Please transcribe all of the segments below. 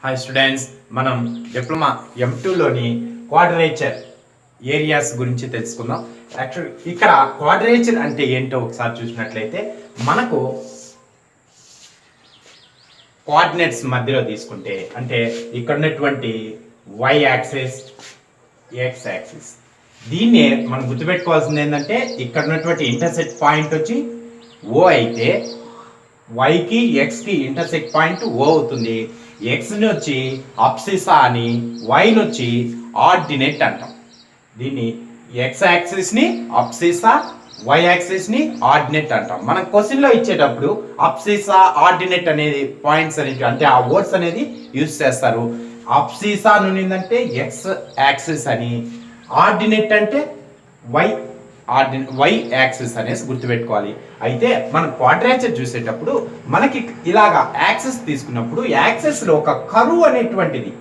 Hi students, మనం diploma M2లోని quadrature areas గురించి తెలుసుకుందాం. యాక్చువల్ ఇక్కడ క్వాడ్రేచర్ అంటే ఏంటో ఒకసారి చూసినట్లయితే మనకు కోఆర్డినేట్స్ మధ్యలో తీసుకుంటే అంటే ఇక్కడ ఉన్నటువంటి y యాక్సిస్ x యాక్సిస్ దీన్నే మనం గుర్తుపెట్టుకోవాల్సింది ఏంటంటే ఇక్కడ ఉన్నటువంటి ఇంటర్సెక్ట్ పాయింట్ వచ్చి O అయితే yకి xకి ఇంటర్సెక్ట్ పాయింట్ O అవుతుంది. ఎక్స్ని వచ్చి అబ్సిసా అని వైని వచ్చి ఆర్డినేట్ అంటాం. దీన్ని ఎక్స్ యాక్సిస్ని అబ్సిసా, వై యాక్సిస్ని ఆర్డినేట్ అంటాం. మనం క్వశ్చన్లో ఇచ్చేటప్పుడు అబ్సిసా ఆర్డినేట్ అనేది పాయింట్స్ అనేది అంటే ఆ వర్డ్స్ అనేది యూజ్ చేస్తారు. అబ్సిసా నుండి ఎక్స్ యాక్సిస్ అని, ఆర్డినేట్ అంటే వై యాక్సిస్ అనేసి గుర్తుపెట్టుకోవాలి. అయితే మనం క్వాడ్రేచర్ చూసేటప్పుడు మనకి ఇలాగా యాక్సిస్ తీసుకున్నప్పుడు యాక్సిస్ లో ఒక కర్వ్ అనేటువంటిది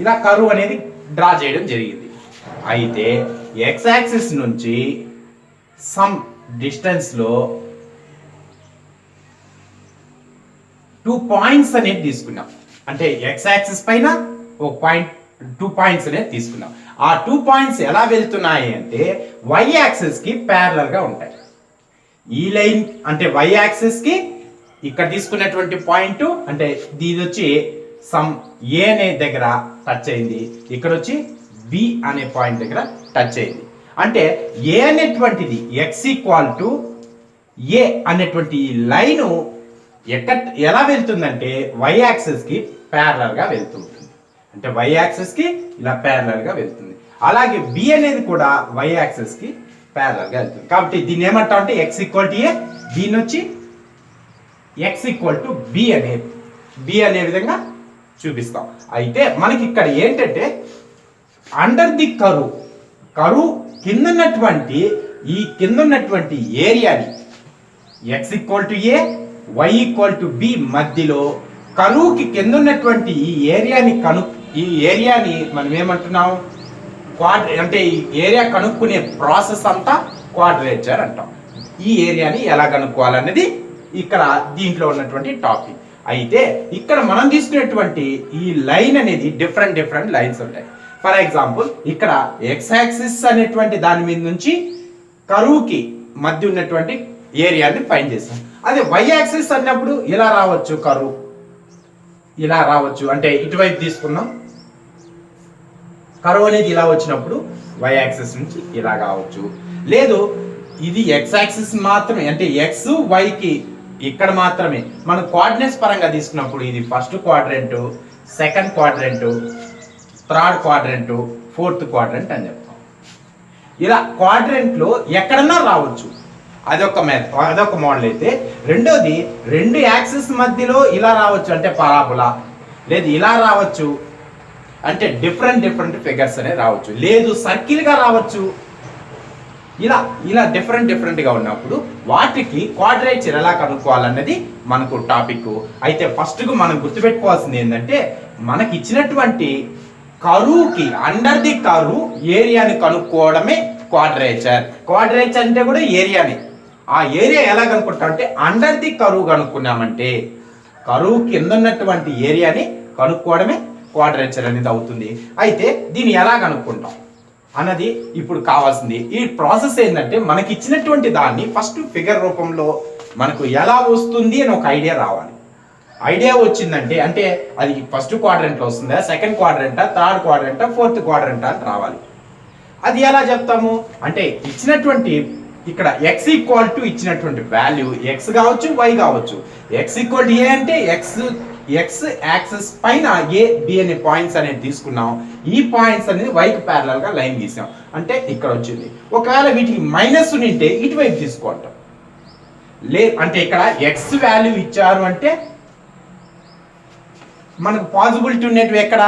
ఇలా కర్వ్ అనేది డ్రా చేయడం జరిగింది. అయితే ఎక్స్ యాక్సిస్ నుంచి సమ్ డిస్టెన్స్ లో 2 పాయింట్స్ అనేది తీసుకున్నాం. అంటే ఎక్స్ యాక్సిస్ పైన ఒక పాయింట్ 2 పాయింట్స్ అనేది తీసుకున్నాం. ఆ 2 పాయింట్స్ ఎలా వెళ్తున్నాయి అంటే వై యాక్సిస్ కి ప్యారలల్ గా ఉంటాయి. ఈ లైన్ అంటే వై యాక్సిస్ కి ఇక్కడ తీసుకున్నటువంటి పాయింట్ అంటే ఇది వచ్చి సమ్ ఏ అనే దగ్గర టచ్ అయింది, ఇక్కడ వచ్చి బి అనే పాయింట్ దగ్గర టచ్ అయింది. అంటే ఏ అనేటువంటిది ఎక్స్ ఈక్వల్ టు ఏ అనేటువంటి లైన్ ఎలా వెళ్తుందంటే వై యాక్సిస్ కి ప్యారలల్ గా వెళ్తుంది. అంటే వై యాక్సిస్ కి ఇలా ప్యారలల్ గా వెళ్తుంది. అలాగే బి అనేది కూడా వై యాక్సిస్ కి ప్యారలల్ గా వెళ్తుంది. కాబట్టి దీన్ని ఏమంటాం అంటే ఎక్స్ ఈక్వల్ టు ఏ, దీన్ని వచ్చి ఎక్స్ ఈక్వల్ టు బి అనే విధంగా చూపిస్తాం. అయితే మనకి ఇక్కడ ఏంటంటే అండర్ ది కరువు కింద ఉన్నటువంటి ఏరియాని x equal to a, y equal to b మధ్యలో కరువుకి కింద ఉన్నటువంటి ఈ ఏరియాని మనం ఏమంటున్నాం అంటే ఈ ఏరియా కనుక్కునే ప్రాసెస్ అంతా క్వాడ్రేచర్ అంటాం. ఈ ఏరియాని ఎలా కనుక్కోవాలనేది ఇక్కడ దీంట్లో ఉన్నటువంటి టాపిక్. అయితే ఇక్కడ మనం తీసుకునేటువంటి ఈ లైన్ అనేది డిఫరెంట్ లైన్స్ ఉంటాయి. ఫర్ ఎగ్జాంపుల్ ఇక్కడ ఎక్స్ యాక్సిస్ అనేటువంటి దాని మీద నుంచి కరువుకి మధ్య ఉన్నటువంటి ఏరియాని ఫైండ్ చేస్తాం. అదే వై యాక్సిస్ అన్నప్పుడు ఇలా రావచ్చు, కరువు ఇలా రావచ్చు. అంటే ఇటువైపు తీసుకున్నాం, కర్వ్ అనేది ఇలా వచ్చినప్పుడు వై యాక్సిస్ నుంచి ఇలా కావచ్చు. లేదు ఇది ఎక్స్ యాక్సిస్ మాత్రమే అంటే ఎక్స్ వైకి ఇక్కడ మాత్రమే మనం కోఆర్డినేట్స్ పరంగా తీసుకున్నప్పుడు ఇది first quadrant, second quadrant, third quadrant, fourth quadrant అని చెప్తాం. ఇలా క్వాడ్రెంట్ లో ఎక్కడన్నా రావచ్చు. అదొక మోడల్ అయితే రెండోది 2 యాక్సిస్ మధ్యలో ఇలా రావచ్చు అంటే పరాబోలా, లేదు ఇలా రావచ్చు అంటే డిఫరెంట్ ఫిగర్స్ అనే రావచ్చు, లేదు సర్కిల్ గా రావచ్చు. ఇలా డిఫరెంట్ గా ఉన్నప్పుడు వాటికి క్వాడ్రేచర్ ఎలా కనుక్కోవాలన్నది మనకు టాపిక్. అయితే ఫస్ట్ మనం గుర్తుపెట్టుకోవాల్సింది ఏంటంటే మనకి ఇచ్చినటువంటి కరువుకి అండర్ ది కరువు ఏరియాని కనుక్కోవడమే క్వాడ్రేచర్ అంటే కూడా ఏరియాని. ఆ ఏరియా ఎలా కనుక్కుంటాం అంటే అండర్ ది కరువు కనుక్కున్నామంటే కరువు కింద ఉన్నటువంటి ఏరియాని కనుక్కోవడమే క్వాడ్రేచర్ అనేది అవుతుంది. అయితే దీన్ని ఎలా కనుక్కుంటాం అన్నది ఇప్పుడు కావాల్సింది. ఈ ప్రాసెస్ ఏంటంటే మనకి ఇచ్చినటువంటి దాన్ని ఫస్ట్ ఫిగర్ రూపంలో మనకు ఎలా వస్తుంది అని ఒక ఐడియా రావాలి. ఐడియా వచ్చిందంటే అంటే అది ఫస్ట్ క్వాడ్రెంట్లో వస్తుందా, సెకండ్ క్వాడ్రెంటా, థర్డ్ క్వాడ్రెంటా, ఫోర్త్ క్వాడ్రెంటా అని రావాలి. అది ఎలా చెప్తాము అంటే ఇచ్చినటువంటి ఇక్కడ ఎక్స్ ఈక్వల్ టు ఇచ్చినటువంటి వాల్యూ ఎక్స్ కావచ్చు, వై కావచ్చు. ఎక్స్ ఈక్వల్ టు ఏ అంటే ఎక్స్ యాక్సిస్ పైన ఏ బి అనే పాయింట్స్ అనేది తీసుకున్నాం. ఈ పాయింట్స్ అనేది వైకి ప్యారలల్ గా లైన్ గీసాం అంటే ఇక్కడ వచ్చింది. ఒకవేళ వీటికి మైనస్ ఉంటే ఇటువైపు తీసుకుంటాం. అంటే ఇక్కడ ఎక్స్ వాల్యూ ఇచ్చారు అంటే మనకు పాసిబిలిటీ ఉండేటివి ఎక్కడ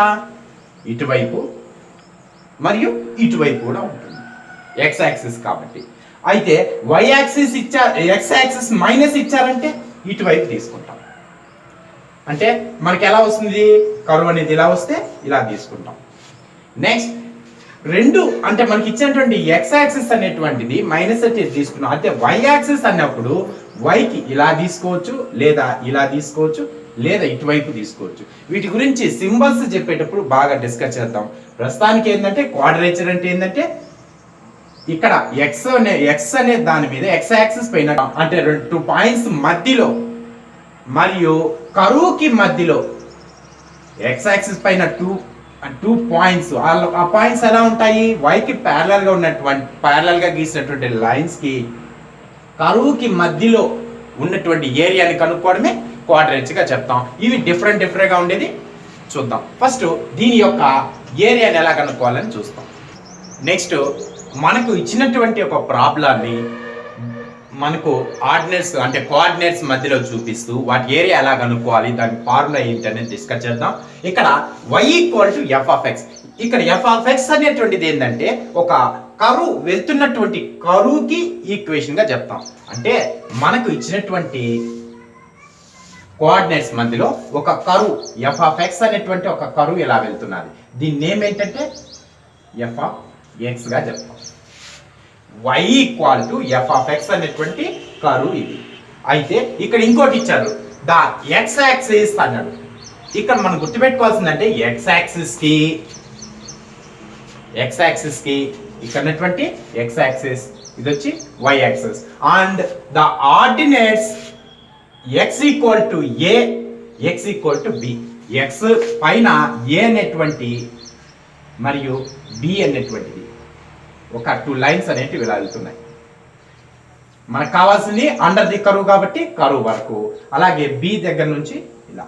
ఇటువైపు మరియు ఇటువైపు కూడా ఉంటుంది ఎక్స్ యాక్సిస్ కాబట్టి. అయితే y axis x axis minus ఇచ్చారంటే ఇటువైపు తీసుకుంటాం. అంటే మనకి ఎలా వస్తుంది కర్వ్ అనేది ఇలా వస్తే ఇలా తీసుకుంటాం. నెక్స్ట్ అంటే మనకి ఇచ్చినటువంటి ఎక్స్ యాక్సిస్ అనేటువంటిది మైనస్ అయితే తీసుకున్నాం. అయితే వై యాక్సిస్ అన్నప్పుడు వైకి ఇలా తీసుకోవచ్చు, లేదా ఇలా తీసుకోవచ్చు, లేదా ఇటువైపు తీసుకోవచ్చు. వీటి గురించి సింబల్స్ చెప్పేటప్పుడు బాగా డిస్కస్ చేద్దాం. ప్రస్తుతానికి ఏంటంటే క్వాడ్రేచర్ అంటే ఏంటంటే ఇక్కడ ఎక్స్ అనే దాని మీద ఎక్స్ యాక్సిస్ పైన అంటే 2 పాయింట్స్ మధ్యలో మరియు కరువుకి మధ్యలో ఎక్స్ యాక్సిస్ పైన టూ పాయింట్స్, ఆ పాయింట్స్ ఎలా ఉంటాయి, వైకి ప్యారలల్ గా గీసినటువంటి లైన్స్ కి కరువుకి మధ్యలో ఉన్నటువంటి ఏరియాని కనుక్కోవడమే క్వాడ్రేచర్ గా చెప్తాం. ఇవి డిఫరెంట్ గా ఉండేది చూద్దాం. ఫస్ట్ దీని యొక్క ఏరియాని ఎలా కనుక్కోవాలని చూస్తాం. నెక్స్ట్ మనకు ఇచ్చినటువంటి ఒక ప్రాబ్లాన్ని మనకు ఆర్డినేట్స్ అంటే కోఆర్డినేట్స్ మధ్యలో చూపిస్తూ వాటి ఏరియా ఎలా కనుక్కోవాలి, దాని ఫార్ములా ఏంటనేది డిస్కస్ చేద్దాం. ఇక్కడ y = f(x). ఇక్కడ f(x) అనేటువంటిది ఏంటంటే ఒక కరువు వెళ్తున్నటువంటి కరువుకి ఈక్వేషన్ గా చెప్తాం. అంటే మనకు ఇచ్చినటువంటి కోఆర్డినేట్స్ మధ్యలో ఒక కరువు f(x) అనేటువంటి ఒక కరువు ఇలా వెళ్తున్నది. దీని నేమ్ ఏంటంటే f(x) గా చెప్తాం. y = f(x) అనేటువంటి కరువు ఇది. అయితే ఇక్కడ ఇంకోటి ఇచ్చారు, ద x యాక్సిస్ అన్నాడు. ఇక్కడ మనం గుర్తుపెట్టుకోవాల్సిందంటే x యాక్సిస్ కి ఇక్కడ ఉన్నటువంటి x యాక్సిస్, ఇది వచ్చి y axis. And the ordinates x = a, x = b. x పైన a అనేటువంటి మరియు b అనేటువంటిది ఒక 2 లైన్స్ అనేటివి ఇలా వెళ్తున్నాయి. మనకు కావాల్సింది అండర్ ది కరువు కాబట్టి కరువు వరకు, అలాగే బి దగ్గర నుంచి ఇలా.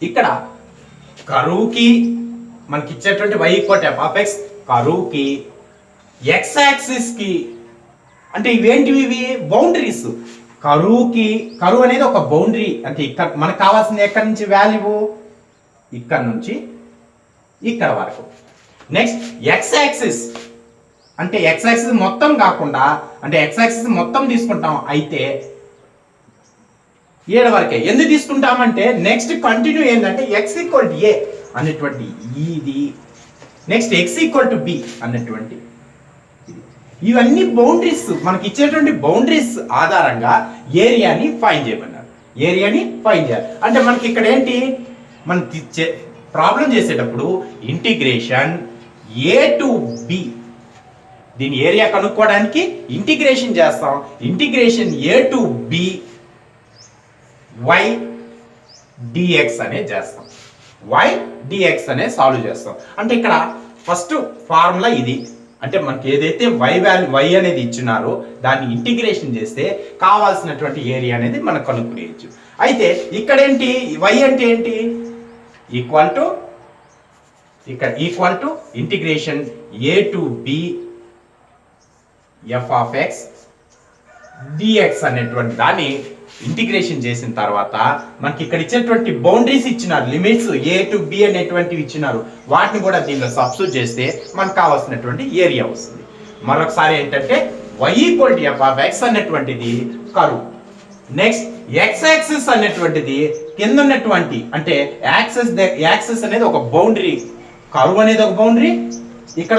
ఇక్కడ కరువుకి మనకి ఇచ్చేటువంటి y = f(x), కరువుకి x యాక్సిస్ కి అంటే ఇవేంటివి, ఇవి బౌండరీస్. కరువు అనేది ఒక బౌండరీ. అంటే ఇక్కడ మనకు కావాల్సింది ఎక్కడి నుంచి వాల్యూ, ఇక్కడ నుంచి ఇక్కడ వరకు. నెక్స్ట్ x యాక్సిస్ అంటే x యాక్సిస్ మొత్తం కాకుండా, అంటే x యాక్సిస్ మొత్తం తీసుకుంటాం అయితే 7 వరకే. ఎందుకు తీసుకుంటామంటే నెక్స్ట్ కంటిన్యూ ఏంటంటే x = a అనేటువంటి ఇది, నెక్స్ట్ x = b అనేటువంటి ఇవన్నీ బౌండరీస్. మనకి ఇచ్చేటువంటి బౌండరీస్ ఆధారంగా ఏరియాని ఫైండ్ చేయమన్నారు. ఏరియాని ఫైండ్ చేయాలి అంటే మనకి ఇక్కడ ఏంటి, మనం ప్రాబ్లం చేసేటప్పుడు ఇంటిగ్రేషన్ a to b, దీని ఏరియా కనుక్కోవడానికి ఇంటిగ్రేషన్ చేస్తాం. Integration a to b y dx అనేది చేస్తాం. y dx అనేది సాల్వ్ చేస్తాం. అంటే ఇక్కడ ఫస్ట్ ఫార్ములా ఇది. అంటే మనకి ఏదైతే y అనేది ఇచ్చినారో దాన్ని ఇంటిగ్రేషన్ చేస్తే కావాల్సినటువంటి ఏరియా అనేది మనం కనుక్కునేయచ్చు. అయితే ఇక్కడ ఏంటి, y అంటే ఏంటి, equal to integration a to b f(x) dx అనేటువంటి దాన్ని ఇంటిగ్రేషన్ చేసిన తర్వాత మనకి ఇక్కడ ఇచ్చినటువంటి బౌండరీస్ ఇచ్చినారు, లిమిట్స్ a to b అనేటువంటివి ఇచ్చినారు. వాటిని కూడా దీనిలో సబ్స్టిట్యూట్ చేస్తే మనకు కావాల్సినటువంటి ఏరియా వస్తుంది. మరొకసారి ఏంటంటే y = f(x) అనేటువంటిది కరువు. నెక్స్ట్ x యాక్సిస్ అనేటువంటిది కింద ఉన్నటువంటి అంటే యాక్సిస్ అనేది ఒక బౌండరీ, కరువు అనేది ఒక బౌండరీ. ఇక్కడ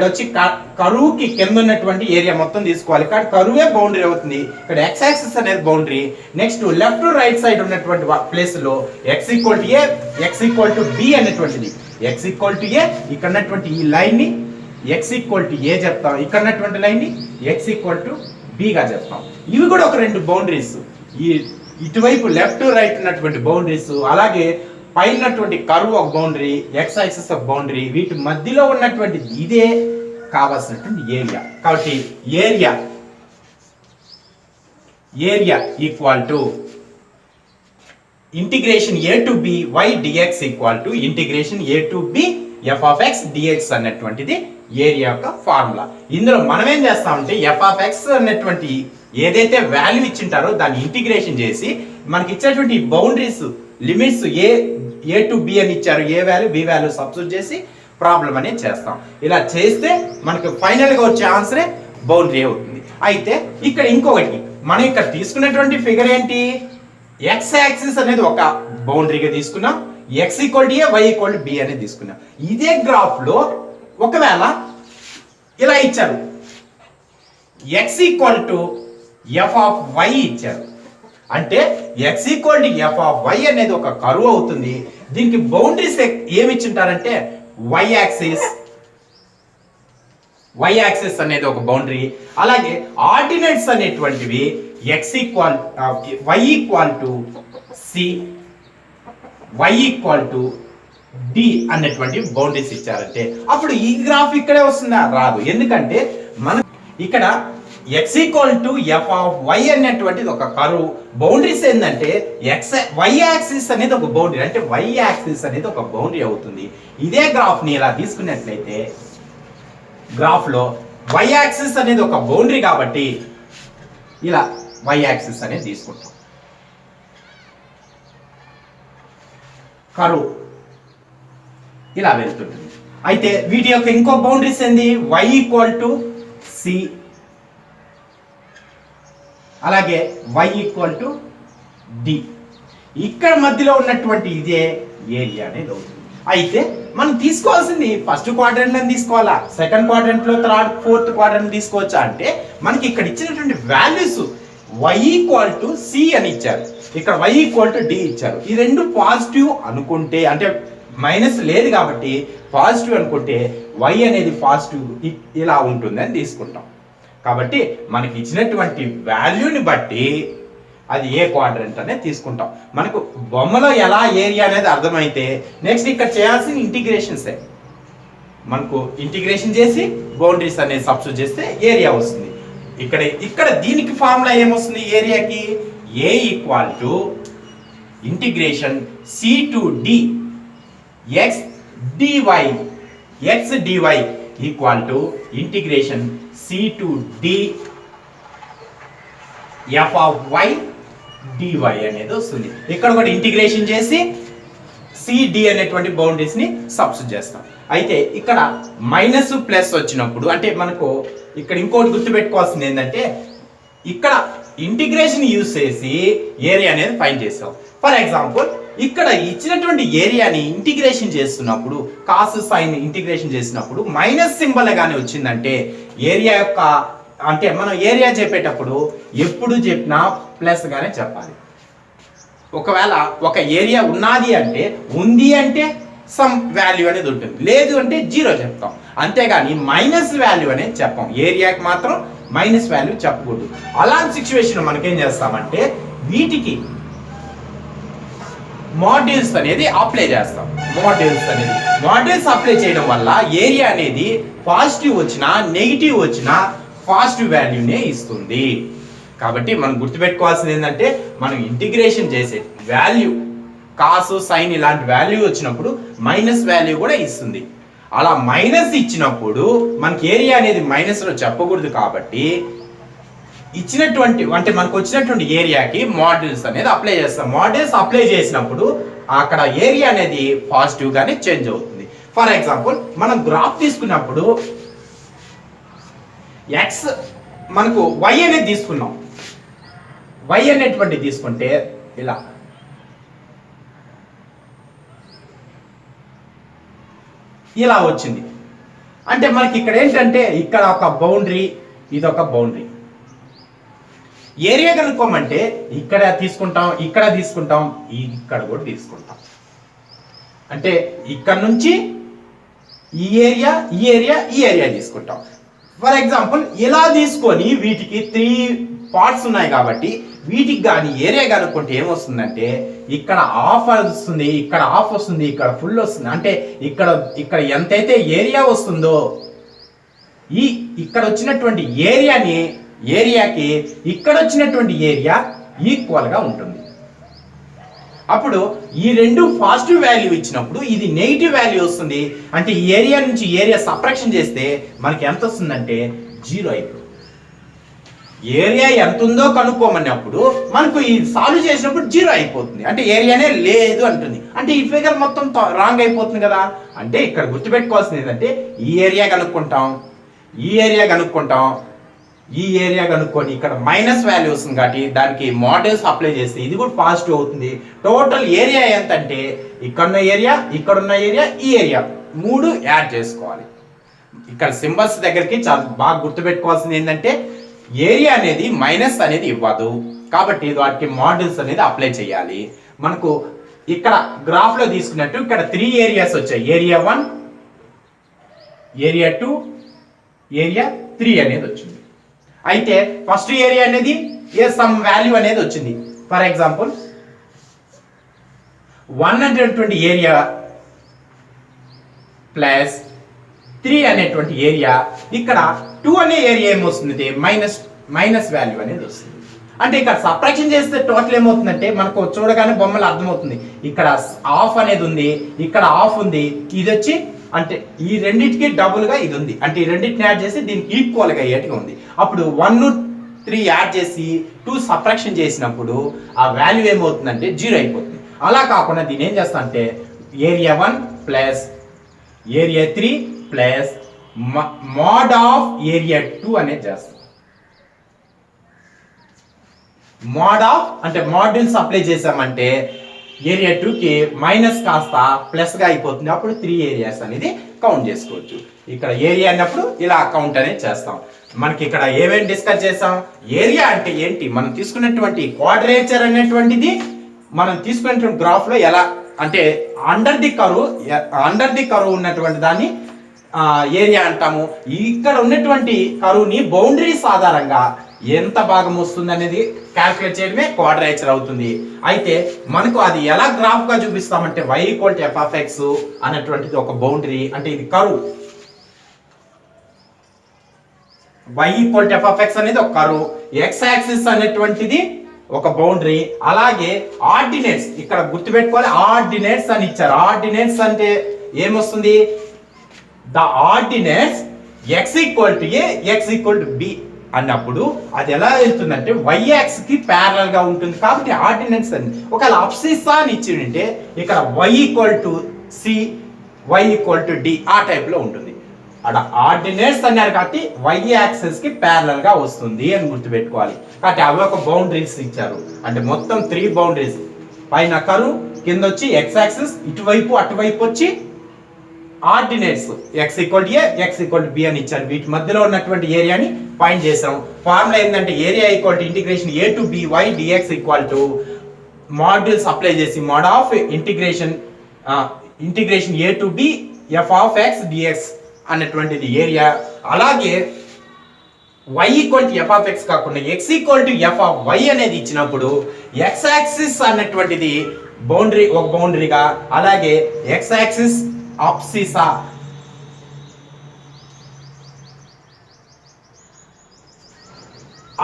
వచ్చి కరువుకి కింద ఉన్నటువంటి ఏరియా మొత్తం తీసుకోవాలి. ఇక్కడ కరువే బౌండరీ అవుతుంది. ఇక్కడ x యాక్సిస్ అనేది boundary. Next left to right side ఉన్నటువంటి ప్లేస్ లో x = a, x = b అనేటువంటిది. x = a ఇక్కడ ఉన్నటువంటి ఈ లైన్ ని x = a చెప్తాం, ఇక్కడ ఉన్నటువంటి లైన్ ని x = b గా చెప్తాం. ఇవి కూడా ఒక 2 బౌండరీస్. ఈ ఇటువైపు లెఫ్ట్ రైట్ ఉన్నటువంటి బౌండరీస్, అలాగే పైనటువంటి కర్వ్ ఒక బౌండరీ, x యాక్సిస్ ఒక బౌండరీ. వీటి మధ్యలో ఉన్నటువంటి ఇదే కావాల్సినటువంటి ఏరియా. కాబట్టి area equal to integration a to b y dx equal to integration a to b f(x) dx అన్నటువంటిది ఏరియా యొక్క ఫార్ములా. ఇందులో మనం ఏం చేస్తామంటే f(x) అన్నటువంటి ఏదైతే వాల్యూ ఇచ్చింటారో దాన్ని ఇంటిగ్రేషన్ చేసి మనకి ఇచ్చేటువంటి boundaries limits a to b అని ఇచ్చారు, ఏ వాల్యూ b వాల్యూ సబ్స్టిట్యూట్ చేసి ప్రాబ్లం అనేది చేస్తాం. ఇలా చేస్తే మనకు ఫైనల్ గా వచ్చే ఆన్సరే బౌండరీ అవుతుంది. అయితే ఇక్కడ ఇంకొకటి, మనం ఇక్కడ తీసుకున్నటువంటి ఫిగర్ ఏంటి, x యాక్సిస్ అనేది ఒక బౌండరీగా తీసుకున్నాం, x = a y = b అనేది తీసుకున్నాం. ఇదే గ్రాఫ్ లో ఒకవేళ ఇలా ఇచ్చారు, x = f(y) ఇచ్చారు, అంటే x equal to f of y అనేది ఒక కర్వ్ అవుతుంది. దీనికి బౌండరీస్ ఏమి ఇచ్చింటారంటే వై యాక్సిస్ అనేది ఒక బౌండరీ, అలాగే ఆర్డినేట్స్ అనేటువంటివి y equal to c, y equal to d అనేటువంటి బౌండరీస్ ఇచ్చారంటే అప్పుడు ఈ గ్రాఫ్ ఇక్కడే వస్తుందా? రాదు. ఎందుకంటే మనం ఇక్కడ x equal to f of y అనేటువంటిది ఒక కర్వ్. బౌండరీస్ ఏంటంటే వై యాక్సిస్ అనేది ఒక బౌండరీ, అంటే వై యాక్సిస్ అనేది ఒక బౌండరీ అవుతుంది. ఇదే గ్రాఫ్ ని ఇలా తీసుకున్నట్లయితే గ్రాఫ్ లో వై యాక్సిస్ అనేది ఒక బౌండరీ కాబట్టి ఇలా వై యాక్సిస్ అనేది తీసుకుంటాం. కర్వ్ ఇలా వెళ్తుంటుంది. అయితే వీటి యొక్క ఇంకో బౌండరీస్ ఏంది? y ఈక్వల్ టు సి, అలాగే y ఈక్వల్ టు డి. ఇక్కడ మధ్యలో ఉన్నటువంటి ఇదే ఏరియా అనేది అవుతుంది. అయితే మనం తీసుకోవాల్సింది ఫస్ట్ క్వాడ్రంట్ లో తీసుకోవాలా, సెకండ్ క్వాడ్రంట్ లో, థర్డ్ ఫోర్త్ క్వాడ్రంట్ తీసుకోవచ్చా అంటే మనకి ఇక్కడ ఇచ్చినటువంటి values y equal to c అని ఇచ్చారు, ఇక్కడ y ఈక్వల్ టు డి ఇచ్చారు. ఈ రెండు పాజిటివ్ అనుకుంటే, అంటే మైనస్ లేదు కాబట్టి పాజిటివ్ అనుకుంటే y అనేది పాజిటివ్ ఇలా ఉంటుంది అని తీసుకుంటాం. కాబట్టి మనకి ఇచ్చినటువంటి వాల్యూని బట్టి అది ఏ క్వాడ్రంట్ అనేది తీసుకుంటాం. మనకు బొమ్మలో ఎలా ఏరియా అనేది అర్థమైతే నెక్స్ట్ ఇక్కడ చేయాల్సిన ఇంటిగ్రేషన్సే. మనకు ఇంటిగ్రేషన్ చేసి బౌండరీస్ అనేది సబ్స్టిట్యూట్ చేస్తే ఏరియా వస్తుంది. ఇక్కడ దీనికి ఫార్ములా ఏమొస్తుంది ఏరియాకి? A equal to integration c to d x dy equal to integration c టు d f of y dy అనేది వస్తుంది. ఇక్కడ కూడా ఇంటిగ్రేషన్ చేసి c d అనేటువంటి బౌండరీస్ ని సబ్స్టిట్యూట్ చేస్తాం. అయితే ఇక్కడ మైనస్ ప్లస్ వచ్చినప్పుడు అంటే మనకు ఇక్కడ ఇంకోటి గుర్తుపెట్టుకోవాల్సింది ఏంటంటే ఇక్కడ ఇంటిగ్రేషన్ యూజ్ చేసి ఏరియా అనేది ఫైండ్ చేస్తాం. ఫర్ ఎగ్జాంపుల్ ఇక్కడ ఇచ్చినటువంటి ఏరియాని ఇంటిగ్రేషన్ చేస్తున్నప్పుడు కాస్ సైన్ ఇంటిగ్రేషన్ చేసినప్పుడు మైనస్ సింబల్ గానీ వచ్చిందంటే ఏరియా యొక్క, అంటే మనం ఏరియా చెప్పేటప్పుడు ఎప్పుడు చెప్పినా ప్లస్ గానే చెప్పాలి. ఒకవేళ ఒక ఏరియా ఉన్నది అంటే, ఉంది అంటే సమ్ వాల్యూ అనేది ఉంటుంది, లేదు అంటే జీరో చెప్తాం. అంతేగాని మైనస్ వాల్యూ అనేది చెప్పాం. ఏరియాకి మాత్రం మైనస్ వాల్యూ చెప్పకూడదు. అలాంటి సిచ్యువేషన్ మనకేం చేస్తామంటే వీటికి మాడ్యూల్స్ అనేది అప్లై చేస్తాం. మాడ్యూల్స్ అప్లై చేయడం వల్ల ఏరియా అనేది పాజిటివ్ వచ్చినా నెగిటివ్ వచ్చినా పాజిటివ్ వాల్యూనే ఇస్తుంది. కాబట్టి మనం గుర్తుపెట్టుకోవాల్సింది ఏంటంటే మనం ఇంటిగ్రేషన్ చేసే వాల్యూ కాస్ సైన్ ఇలాంటి వాల్యూ వచ్చినప్పుడు మైనస్ వాల్యూ కూడా ఇస్తుంది. అలా మైనస్ ఇచ్చినప్పుడు మనకి ఏరియా అనేది మైనస్ లో చెప్పకూడదు. కాబట్టి ఇచ్చినటువంటి అంటే మనకు వచ్చినటువంటి ఏరియాకి మాడ్యూల్స్ అనేది అప్లై చేస్తాం. మాడ్యూల్స్ అప్లై చేసినప్పుడు అక్కడ ఏరియా అనేది పాజిటివ్ గానే చేంజ్ అవుతుంది. ఫర్ ఎగ్జాంపుల్ మనం గ్రాఫ్ తీసుకున్నప్పుడు x మనకు y అనేది తీసుకున్నాం. y అనేటువంటి తీసుకుంటే ఇలా వచ్చింది. అంటే మనకి ఇక్కడ ఏంటంటే ఇక్కడ ఒక బౌండరీ, ఇది ఒక బౌండరీ. ఏరియా కనుక్కోమంటే ఇక్కడ తీసుకుంటాం, ఇక్కడ తీసుకుంటాం, ఇక్కడ కూడా తీసుకుంటాం. అంటే ఇక్కడ నుంచి ఈ ఏరియా తీసుకుంటాం. ఫర్ ఎగ్జాంపుల్ ఇలా తీసుకొని వీటికి 3 పార్ట్స్ ఉన్నాయి కాబట్టి వీటికి కానీ ఏరియా కనుక్కుంటే ఏమొస్తుందంటే ఇక్కడ హాఫ్ వస్తుంది, ఇక్కడ హాఫ్ వస్తుంది, ఇక్కడ ఫుల్ వస్తుంది. అంటే ఇక్కడ ఎంతైతే ఏరియా వస్తుందో ఇక్కడ వచ్చినటువంటి ఏరియాకి ఇక్కడ వచ్చినటువంటి ఏరియా ఈక్వల్ గా ఉంటుంది. అప్పుడు ఈ రెండు పాజిటివ్ వాల్యూ ఇచ్చినప్పుడు ఇది నెగిటివ్ వాల్యూ వస్తుంది. అంటే ఈ ఏరియా నుంచి ఏరియా సబ్ట్రాక్షన్ చేస్తే మనకి ఎంత వస్తుందంటే 0 అయిపోతుంది. ఏరియా ఎంత ఉందో కనుక్కోమన్నప్పుడు మనకు ఈ సాల్వ్ చేసినప్పుడు 0 అయిపోతుంది. అంటే ఏరియానే లేదు అంటుంది. అంటే ఈ ఫిగర్ మొత్తం రాంగ్ అయిపోతుంది కదా. అంటే ఇక్కడ గుర్తుపెట్టుకోవాల్సింది ఏంటంటే ఈ ఏరియా కనుక్కుంటాం, ఈ ఏరియా కనుక్కొని ఇక్కడ మైనస్ వాల్యూ వస్తుంది కాబట్టి దానికి మాడ్యూల్స్ అప్లై చేస్తే ఇది కూడా పాజిటివ్ అవుతుంది. టోటల్ ఏరియా ఎంత అంటే ఇక్కడున్న ఏరియా, ఇక్కడున్న ఏరియా, ఈ ఏరియా 3 యాడ్ చేసుకోవాలి. ఇక్కడ సింబల్స్ దగ్గరికి చాలా బాగా గుర్తుపెట్టుకోవాల్సింది ఏంటంటే ఏరియా అనేది మైనస్ అనేది ఇవ్వదు, కాబట్టి వాటికి మాడ్యూల్స్ అనేది అప్లై చేయాలి. మనకు ఇక్కడ గ్రాఫ్ లో తీసుకున్నట్టు ఇక్కడ 3 ఏరియాస్ వచ్చాయి. ఏరియా 1, ఏరియా 2, ఏరియా 3 అనేది వచ్చింది. అయితే ఫస్ట్ ఏరియా అనేది సమ్ వాల్యూ అనేది వచ్చింది. ఫర్ ఎగ్జాంపుల్ 120 ఏరియా ప్లస్ 3 అనేటువంటి ఏరియా, ఇక్కడ 2 అనే ఏరియా ఏమొస్తుంది, మైనస్ వాల్యూ అనేది వస్తుంది. అంటే ఇక్కడ సబ్ట్రాక్షన్ చేస్తే టోటల్ ఏమవుతుందంటే మనకు చూడగానే బొమ్మలు అర్థమవుతుంది. ఇక్కడ ఆఫ్ అనేది ఉంది, ఇక్కడ ఆఫ్ ఉంది, ఇది వచ్చి అంటే ఈ రెండింటికి డబుల్ గా ఇది ఉంది, అంటే ఈ రెండింటిని యాడ్ చేసి దీనికి ఈక్వల్ గా అయ్యేట్టుగా ఉంది. అప్పుడు 1, 3 యాడ్ చేసి 2 సబ్ట్రాక్షన్ చేసినప్పుడు ఆ వాల్యూ ఏమవుతుందంటే 0 అయిపోతుంది. అలా కాకుండా దీని ఏం చేస్తా అంటే area 1 plus area 3 plus mode of area 2 అనేది చేస్తాం. మోడ్ ఆఫ్ అంటే మాడ్యూల్స్ అప్లై చేసామంటే ఏరియా 2 కి మైనస్ కాస్త ప్లస్ గా అయిపోతుంది. అప్పుడు 3 ఏరియాస్ అనేది కౌంట్ చేసుకోవచ్చు. ఇక్కడ ఏరియా అన్నప్పుడు ఇలా కౌంట్ అనేది చేస్తాం. మనకి ఇక్కడ ఏమేమి డిస్కస్ చేసాం, ఏరియా అంటే ఏంటి, మనం తీసుకున్నటువంటి క్వాడ్రేచర్ అనేటువంటిది మనం తీసుకున్నటువంటి గ్రాఫ్ లో ఎలా అంటే అండర్ ది కర్వ్ ఉన్నటువంటి దాన్ని ఏరియా అంటాము. ఇక్కడ ఉన్నటువంటి కరువుని బౌండరీస్ ఆధారంగా ఎంత భాగం వస్తుంది అనేది క్యాల్కులేట్ చేయడమే క్వాడ్రేచర్ అవుతుంది. అయితే మనకు అది ఎలా గ్రాఫ్ గా చూపిస్తామంటే y = f(x) అనేటువంటిది ఒక బౌండరీ, అంటే ఇది కరువు. y = f(x) అనేది ఒక కరువు, x యాక్సిస్ అనేటువంటిది ఒక బౌండరీ. అలాగే ఆర్డినేట్స్ ఇక్కడ గుర్తుపెట్టుకోవాలి, ఆర్డినేట్స్ అని ఇచ్చారు. ఆర్డినేట్స్ అంటే ఏమొస్తుంది, the ordinates x = a, x = b అన్నప్పుడు అది ఎలా వెళ్తుందంటే y యాక్సిస్ కి ప్యారలల్ గా ఉంటుంది. కాబట్టి ఆర్డినెన్స్ అని ఒకవేళ అబ్సిస్సా అని ఇచ్చిందంటే ఇక్కడ y = c, y = d ఆ టైప్ లో ఉంటుంది. అక్కడ ఆర్డినేట్స్ అన్నారు కాబట్టి y యాక్సిస్ కి ప్యారలల్ గా వస్తుంది అని గుర్తుపెట్టుకోవాలి. కాబట్టి అవి ఒక బౌండరీస్ ఇచ్చారు, అంటే మొత్తం 3 బౌండరీస్. పైన కర్వ్, కింద వచ్చి x యాక్సిస్, ఇటువైపు అటువైపు వచ్చి ordinates x = a, x = b అని ఇచ్చారు. వీటి మధ్యలో ఉన్నటువంటి ఏరియాని ఫైండ్ చేసాం. ఫార్ములా ఏంటంటే area integration a to b y dx modules apply చేసి mod of integration a to b f(x) dx అన్నటువంటిది ఏరియా. అలాగే y = f(x) కాకుండా x = f(y) అనేది ఇచ్చినప్పుడు x యాక్సిస్ అన్నటువంటిది బౌండరీ, ఒక బౌండరీగా, అలాగే x యాక్సిస్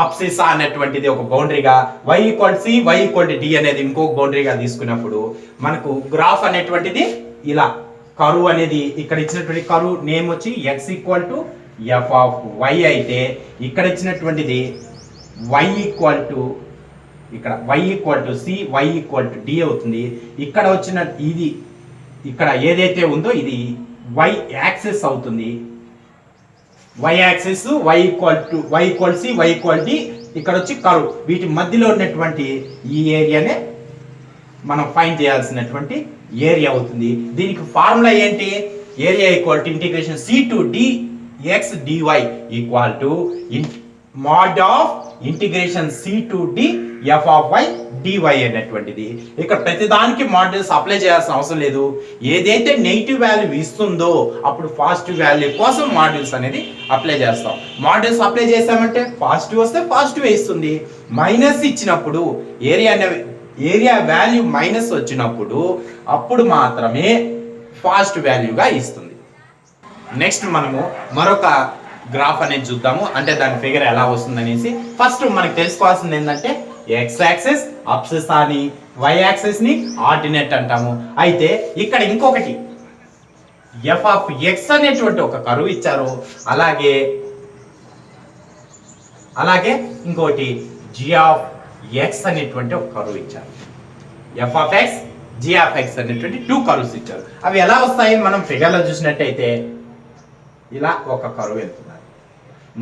అబ్సిస్సా అనేటువంటిది ఒక బౌండరీగా, y = c, y = d అనేది ఇంకొక బౌండరీగా తీసుకున్నప్పుడు మనకు గ్రాఫ్ అనేటువంటిది ఇలా కర్వ్ అనేది ఇక్కడ ఇచ్చినటువంటి కర్వ్ నేమ్ వచ్చి x = f(y) అయితే ఇక్కడ ఇచ్చినటువంటిది y ఇక్కడ y = c, y = d అవుతుంది. ఇక్కడ వచ్చిన ఇది ఇక్కడ ఏదైతే ఉందో ఇది y యాక్సిస్ అవుతుంది. y axis y = c, y = d, ఇక్కడ వచ్చి కర్వ్. వీటి మధ్యలో ఉన్నటువంటి ఈ ఏరియానే మనం ఫైండ్ చేయాల్సినటువంటి ఏరియా అవుతుంది. దీనికి ఫార్ములా ఏంటి, area integration c to dx dy mode of integration c to d f(y) dy అనేటువంటిది. ఇక్కడ ప్రతిదానికి మాడ్యూల్స్ అప్లై చేయాల్సిన అవసరం లేదు. ఏదైతే నెగిటివ్ వాల్యూ ఇస్తుందో అప్పుడు పాజిటివ్ వాల్యూ కోసం మాడ్యూల్స్ అనేది అప్లై చేస్తాం. మాడ్యూల్స్ అప్లై చేసామంటే పాజిటివ్ వస్తే పాజిటివ్ ఇస్తుంది, మైనస్ ఇచ్చినప్పుడు ఏరియా వాల్యూ మైనస్ వచ్చినప్పుడు అప్పుడు మాత్రమే పాజిటివ్ వాల్యూగా ఇస్తుంది. నెక్స్ట్ మనము మరొక గ్రాఫ్ అనేది చూద్దాము, అంటే దాని ఫిగర్ ఎలా వస్తుంది అనేసి. ఫస్ట్ మనకు తెలుసుకోవాల్సింది ఏంటంటే x యాక్సిస్ అబ్సిస్సా అని, y యాక్సిస్ ని ఆర్డినేట్ అంటాము. అయితే ఇక్కడ ఇంకొకటి f(x) అనేటువంటి ఒక కర్వ్ ఇచ్చారు. అలాగే ఇంకోటి g(x) అనేటువంటి ఒక కర్వ్ ఇచ్చారు. f(x), g(x) అనేటువంటి 2 కర్వ్స్ ఇచ్చారు. అవి ఎలా వస్తాయి మనం ఫిగర్ లో చూసినట్టయితే ఇలా ఒక కర్వ్ వెళ్తున్నారు,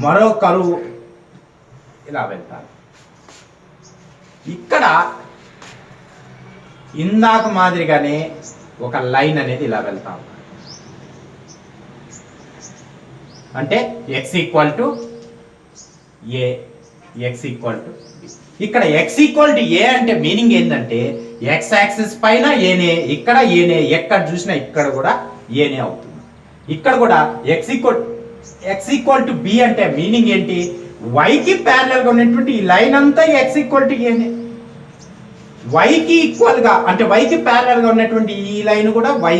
మరో కర్వ్ ఇలా వెళ్తారు. ఇక్కడ ఇందాక మాదిరిగానే ఒక లైన్ అనేది ఇలా వెళ్తాం, అంటే x = a, X equal to ఇక్కడ ఎక్స్ ఈక్వల్ టు ఏ అంటే మీనింగ్ ఏంటంటే ఎక్స్ యాక్సిస్ పైన ఏనే, ఇక్కడ ఏనే, ఎక్కడ చూసినా ఇక్కడ కూడా ఏనే అవుతుంది. ఇక్కడ కూడా ఎక్స్ ఈక్వల్ టు బి అంటే మీనింగ్ ఏంటి, వైకి ప్యారలల్ గా ఉన్నటువంటి ఈ లైన్ అంతా ఎక్స్ ఈక్వల్ టు ఏనే, వైకి ఈక్వల్ గా అంటే వైకి ప్యారలల్ గా ఉన్నటువంటి ఈ లైన్ కూడా y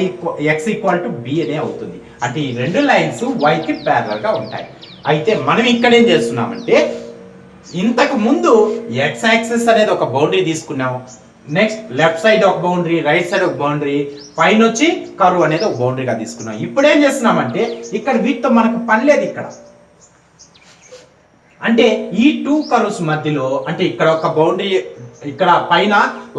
x equal to b అనే అవుతుంది. అంటే ఈ రెండు లైన్స్ వైకి ప్యారలల్ గా ఉంటాయి. అయితే మనం ఇక్కడ ఏం చేస్తున్నామంటే ఇంతకు ముందు ఎక్స్ యాక్సిస్ అనేది ఒక బౌండరీ తీసుకున్నాం, నెక్స్ట్ లెఫ్ట్ సైడ్ ఒక బౌండరీ, రైట్ సైడ్ ఒక బౌండరీ, పైన వచ్చి కర్వ్ అనేది ఒక బౌండరీగా తీసుకున్నాం. ఇప్పుడు ఏం చేస్తున్నామంటే ఇక్కడ వీటితో మనకు పని లేదు. ఇక్కడ అంటే ఈ టూ కర్వ్స్ మధ్యలో అంటే ఇక్కడ ఒక బౌండరీ, ఇక్కడ పైన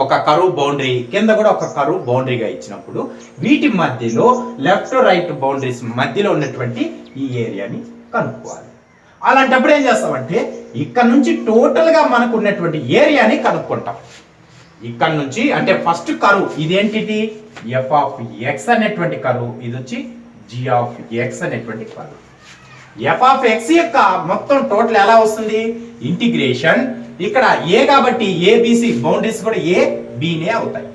ఒక కర్వ్ బౌండరీ, కింద కూడా ఒక కర్వ్ బౌండరీగా ఇచ్చినప్పుడు వీటి మధ్యలో లెఫ్ట్ రైట్ బౌండరీస్ మధ్యలో ఉన్నటువంటి ఈ ఏరియాని కనుక్కోవాలి. అలాంటప్పుడు ఏం చేస్తామంటే ఇక్కడ నుంచి టోటల్ గా మనకు ఉన్నటువంటి ఏరియాని కనుక్కుంటాం. ఇక్కడ నుంచి అంటే ఫస్ట్ కర్వ్ ఇదేంటిది ఎఫ్ ఆఫ్ ఎక్స్ అనేటువంటి కర్వ్, ఇది వచ్చి జి ఆఫ్ ఎక్స్ అనేటువంటి కర్వ్. ఎఫ్ ఆఫ్ ఎక్స్ యొక్క మొత్తం టోటల్ ఎలా వస్తుంది, ఇంటిగ్రేషన్ ఇక్కడ ఏ కాబట్టి ఏబిసి బౌండరీస్ కూడా ఏ బినే అవుతాయి.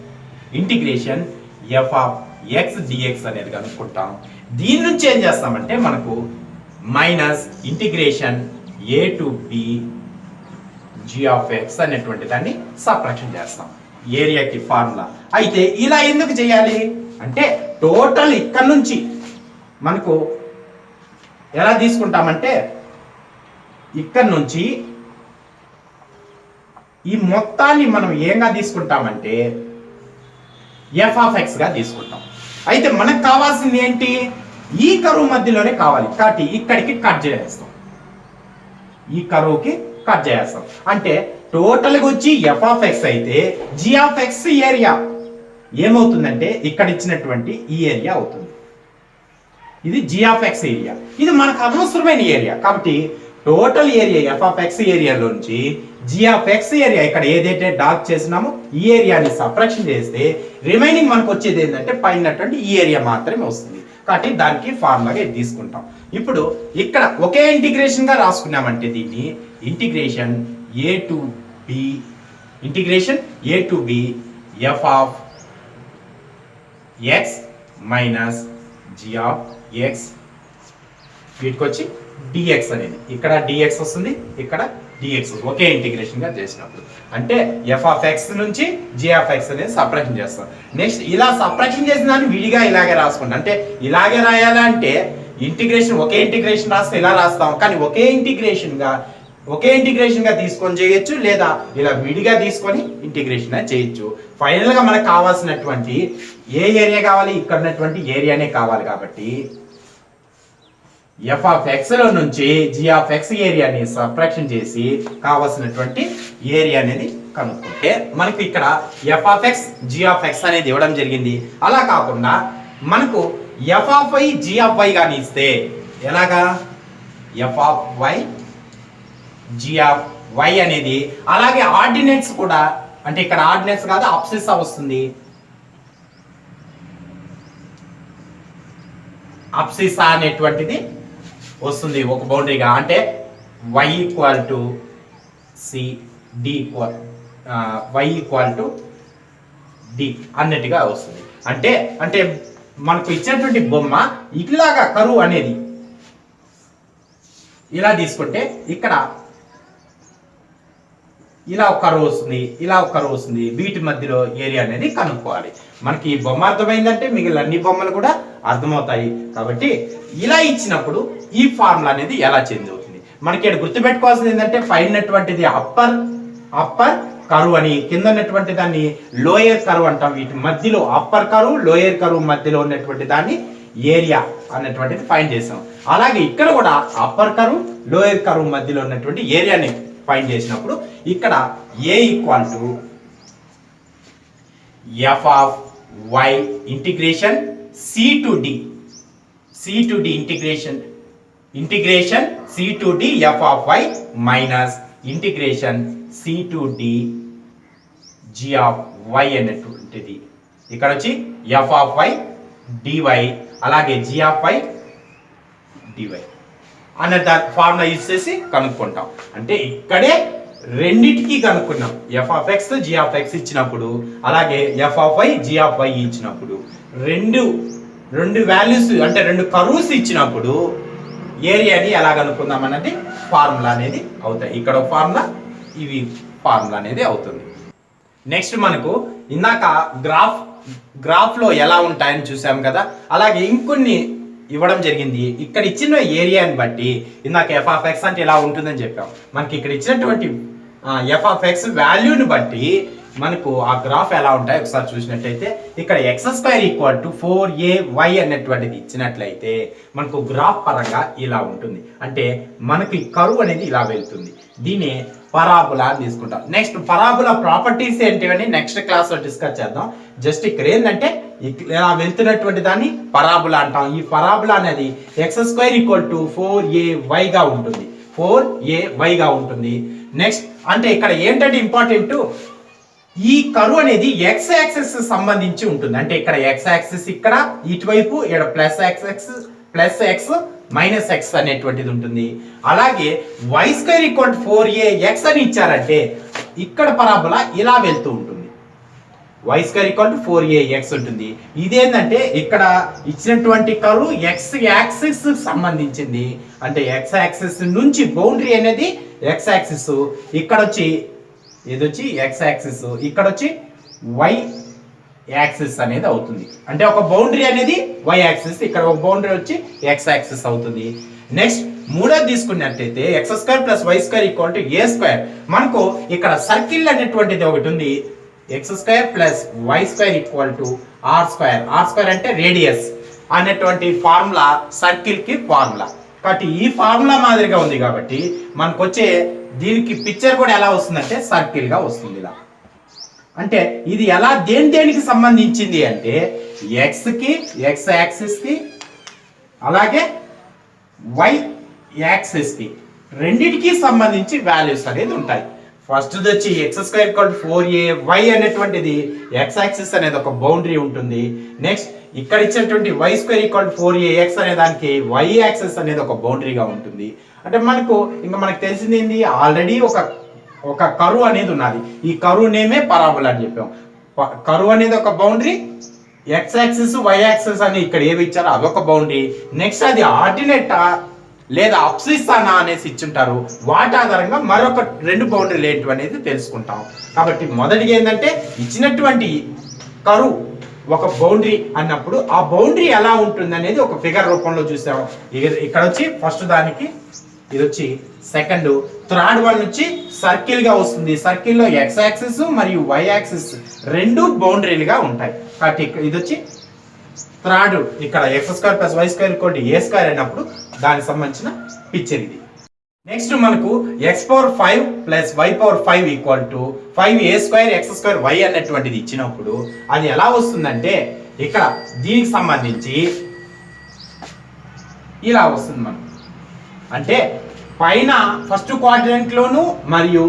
Integration f of x dx అనేది కనుక్కుంటాం. దీని నుంచి ఏం చేస్తామంటే మనకు minus integration a to b g of x అనేటువంటి దాన్ని సబ్ట్రాక్షన్ చేస్తాం ఏరియాకి ఫార్ములా. అయితే ఇలా ఎందుకు చేయాలి అంటే టోటల్ ఇక్కడ నుంచి మనకు ఎలా తీసుకుంటామంటే ఇక్కడ నుంచి ఈ మొత్తాన్ని మనం ఏంగా తీసుకుంటామంటే ఎఫ్ ఆఫ్ ఎక్స్ గా తీసుకుంటాం. అయితే మనకు కావాల్సింది ఏంటి, ఈ కరువు మధ్యలోనే కావాలి కాబట్టి ఇక్కడికి కట్ చేస్తాం, ఈ కరువుకి కట్ చేస్తాం. అంటే టోటల్ గా వచ్చి ఎఫ్ ఆఫ్ ఎక్స్ అయితే జి ఆఫ్ ఎక్స్ ఏరియా ఏమవుతుందంటే ఇక్కడ ఇచ్చినటువంటి ఈ ఏరియా అవుతుంది. ఇది జి ఆఫ్ ఎక్స్ ఏరియా, ఇది మనకు అనవసరమైన ఏరియా కాబట్టి total area F of X ఏరియాలో నుంచి జి ఆఫ్ ఎక్స్ ఏరియా ఇక్కడ ఏదైతే డార్క్ చేసినామో ఈ ఏరియాని సబ్ట్రాక్షన్ చేస్తే రిమైనింగ్ మనకు వచ్చేది ఏంటంటే పైనటువంటి ఈ ఏరియా మాత్రమే వస్తుంది. కాబట్టి దానికి ఫార్ములాగా ఇది తీసుకుంటాం. ఇప్పుడు ఇక్కడ ఒకే ఇంటిగ్రేషన్ గా రాసుకున్నామంటే దీన్ని integration a to B, integration a to B F of X minus G of X, వీటికి వచ్చి డిఎక్స్ అనేది ఇక్కడ డిఎక్స్ వస్తుంది, ఇక్కడ డిఎక్స్ ఒకే ఇంటిగ్రేషన్ గా చేసినప్పుడు అంటే ఎఫ్ ఆఫ్ ఎక్స్ నుంచి జి ఆఫ్ ఎక్స్ అనేది సబ్ట్రాక్షన్ చేస్తాం. నెక్స్ట్ ఇలా సబ్ట్రాక్షన్ చేసిన దాన్ని విడిగా ఇలాగే రాసుకుంటాం. అంటే ఇలాగే రాయాలంటే ఇంటిగ్రేషన్ ఒకే ఇంటిగ్రేషన్ రాస్తే ఇలా రాస్తాం, కానీ ఒకే ఇంటిగ్రేషన్ గా తీసుకొని చేయొచ్చు, లేదా ఇలా విడిగా తీసుకొని ఇంటిగ్రేషన్ చేయొచ్చు. ఫైనల్ గా మనకు కావాల్సినటువంటి ఏ ఏరియా కావాలి, ఇక్కడ ఉన్నటువంటి ఏరియానే కావాలి. కాబట్టి ఎఫ్ ఆఫ్ ఎక్స్ లో నుంచి జి ఆఫ్ ఎక్స్ ఏరియాని సబ్ట్రాక్షన్ చేసి కావాల్సినటువంటి ఏరియా అనేది కనుక్కుంటే మనకు ఇక్కడ f of x g of x అనేది ఇవ్వడం జరిగింది. అలా కాకుండా మనకు f of y g of y గాని ఇస్తే ఎలాగా, f of y g of y అనేది అలాగే ఆర్డినెన్స్ కూడా, అంటే ఇక్కడ ఆర్డినెన్స్ కాదు అబ్సిస్సా వస్తుంది, అబ్సిస్సా అనేటువంటిది వస్తుంది ఒక బౌండరీగా. అంటే y equal to c, d equal y equal to d అన్నట్టుగా వస్తుంది. అంటే అంటే మనకు ఇచ్చినటువంటి బొమ్మ ఇలాగా కరువు అనేది ఇలా తీసుకుంటే ఇక్కడ ఇలా ఒక కరువు వస్తుంది, ఇలా ఒక కరువు వస్తుంది, వీటి మధ్యలో ఏరియా అనేది కనుక్కోవాలి. మనకి ఈ బొమ్మ అర్థమైందంటే మిగిలిన అన్ని బొమ్మలు కూడా అర్థమవుతాయి. కాబట్టి ఇలా ఇచ్చినప్పుడు ఈ ఫార్ములా అనేది ఎలా చేంజ్ అవుతుంది, మనకి ఇక్కడ గుర్తుపెట్టుకోవాల్సింది ఏంటంటే పైనటువంటిది అప్పర్ కరువు అని, కింద ఉన్నటువంటి దాన్ని లోయర్ కరువు అంటాం. వీటి మధ్యలో అప్పర్ కరువు లోయర్ కరువు మధ్యలో ఉన్నటువంటి దాన్ని ఏరియా అన్నటువంటిది ఫైండ్ చేసాం. అలాగే ఇక్కడ కూడా అప్పర్ కరువు లోయర్ కరువు మధ్యలో ఉన్నటువంటి ఏరియాని ఫైండ్ చేసినప్పుడు ఇక్కడ A equal to f of y integration c to d integration c to d f of y minus integration c to d g of y అనేటువంటిది ఇక్కడ వచ్చి ఎఫ్ ఆఫ్ వై డివై అలాగే జి ఆఫ్ వై డివై. అనే దాని formula use చేసి కనుక్కుంటాం. అంటే ఇక్కడే రెండిటికి కనుక్కున్నాం. F of x g of x ఇచ్చినప్పుడు, అలాగే f of y g of y ఇచ్చినప్పుడు, రెండు వాల్యూస్ అంటే రెండు కర్వ్స్ ఇచ్చినప్పుడు ఏరియాని ఎలా కనుక్కుందాం అనేది ఫార్ములా అనేది అవుతాయి. ఇక్కడ ఒక ఫార్ములా, ఇవి ఫార్ములా అనేది అవుతుంది. నెక్స్ట్ మనకు ఇందాక గ్రాఫ్ లో ఎలా ఉంటాయని చూసాం కదా, అలాగే ఇంకొన్ని ఇవ్వడం జరిగింది. ఇక్కడ ఇచ్చిన ఏరియాని బట్టి ఇందాక ఎఫ్ ఆఫ్ ఎక్స్ అంటే ఇలా ఉంటుందని చెప్పాం. మనకి ఇక్కడ ఇచ్చినటువంటి ఎఫ్ ఆఫ్ ఎక్స్ వాల్యూని బట్టి మనకు ఆ గ్రాఫ్ ఎలా ఉంటాయి ఒకసారి చూసినట్లయితే, ఇక్కడ x square equal to 4ay అనేటువంటిది ఇచ్చినట్లయితే మనకు గ్రాఫ్ పరంగా ఇలా ఉంటుంది. అంటే మనకి కర్వ్ అనేది ఇలా వెళ్తుంది. దీన్ని పరాబులా అని తీసుకుంటాం. నెక్స్ట్ పరాబులా ప్రాపర్టీస్ ఏంటివని నెక్స్ట్ క్లాస్ లో డిస్కస్ చేద్దాం. జస్ట్ ఇక్కడ ఏంటంటే ఇలా వెళ్తున్నటువంటి దాన్ని పరాబులా అంటాం. ఈ పరాబులా అనేది X square equal to 4ay గా ఉంటుంది. 4ay గా ఉంటుంది. నెక్స్ట్ అంటే ఇక్కడ ఏంటంటే ఇంపార్టెంట్, ఈ కర్వ్ అనేది ఎక్స్ యాక్సిస్ సంబంధించి ఉంటుంది. అంటే ఇక్కడ ఎక్స్ యాక్సిస్ ఇక్కడ ఇటువైపు, ఇక్కడ ప్లస్ ఎక్స్ మైనస్ ఎక్స్ అనేటువంటిది ఉంటుంది. అలాగే why square equal to 4ax అని ఇచ్చారంటే ఇక్కడ పరాబోలా ఇలా వెళ్తూ ఉంటుంది. Why square equal to 4ax ఉంటుంది. ఇదేంటంటే ఇక్కడ ఇచ్చినటువంటి కర్వ్ ఎక్స్ యాక్సిస్ సంబంధించింది. అంటే ఎక్స్ యాక్సిస్ నుంచి బౌండరీ అనేది ఎక్స్ యాక్సిస్, ఇక్కడ వచ్చి ఇది వచ్చి ఎక్స్ యాక్సిస్, ఇక్కడ వచ్చి వై యాక్సిస్ అనేది అవుతుంది. అంటే ఒక బౌండరీ అనేది వై యాక్సిస్, ఇక్కడ ఒక బౌండరీ వచ్చి ఎక్స్ యాక్సిస్ అవుతుంది. నెక్స్ట్ మూడోది తీసుకున్నట్లయితే x square plus y square equal to a square. మనకు ఇక్కడ సర్కిల్ అనేటువంటిది ఒకటి ఉంది. X square plus y square equal to r square. R square అంటే రేడియస్ అనేటువంటి ఫార్ములా సర్కిల్ కి ఫార్ములా. కాబట్టి ఈ ఫార్ములా మాదిరిగా ఉంది కాబట్టి మనకు వచ్చే దీనికి పిక్చర్ కూడా ఎలా వస్తుందంటే సర్కిల్ గా వస్తుంది ఇలా. అంటే ఇది ఎలా దేనికి సంబంధించింది అంటే ఎక్స్ కి, ఎక్స్ యాక్సిస్ కి, అలాగే వై యాక్సిస్ కి రెండిటికి సంబంధించి వాల్యూస్ అనేది ఉంటాయి. ఫస్ట్ వచ్చి X square equal to 4ay అనేటువంటిది ఎక్స్ యాక్సిస్ అనేది ఒక బౌండరీ ఉంటుంది. నెక్స్ట్ ఇక్కడ ఇచ్చినటువంటి why square equal to 4ax అనే దానికి వై యాక్సిస్ అనేది ఒక బౌండరీగా ఉంటుంది. అంటే మనకు తెలిసింది ఏంది, ఆల్రెడీ ఒక కర్వ్ అనేది ఉన్నది. ఈ కర్వ్ నేమే పరాబోలా అని చెప్పాం. కర్వ్ అనేది ఒక boundary, x axis y axis అని ఇక్కడ ఏవి ఇచ్చారో అదొక బౌండరీ. నెక్స్ట్ అది ఆర్డినేట్ లేదా అప్సిస్తానా అనేసి ఇచ్చుంటారు. వాటి ఆధారంగా మరొక రెండు బౌండరీలు ఏంటి అనేది తెలుసుకుంటాం. కాబట్టి మొదటిగా ఏంటంటే ఇచ్చినటువంటి కర్వ్ ఒక బౌండరీ అన్నప్పుడు ఆ బౌండరీ ఎలా ఉంటుంది అనేది ఒక ఫిగర్ రూపంలో చూసాం. ఇక్కడ వచ్చి ఫస్ట్ దానికి ఇది వచ్చి సెకండ్, థర్డ్ వన్ వచ్చి సర్కిల్ గా వస్తుంది. సర్కిల్ లో ఎక్స్ యాక్సిస్ మరియు వై యాక్సిస్ రెండు బౌండరీలుగా ఉంటాయి. కాబట్టి ఇది వచ్చి థర్డ్, ఇక్కడ x square plus y square equal to a square అయినప్పుడు దానికి సంబంధించిన పిక్చర్ ఇది. నెక్స్ట్ మనకు x power 5 plus y power 5 equal to 5a square x square y అనేటువంటిది ఇచ్చినప్పుడు అది ఎలా వస్తుందంటే ఇక్కడ దీనికి సంబంధించి ఇలా వస్తుంది మనకు. అంటే పైన ఫస్ట్ క్వాడ్రంట్ లోను మరియు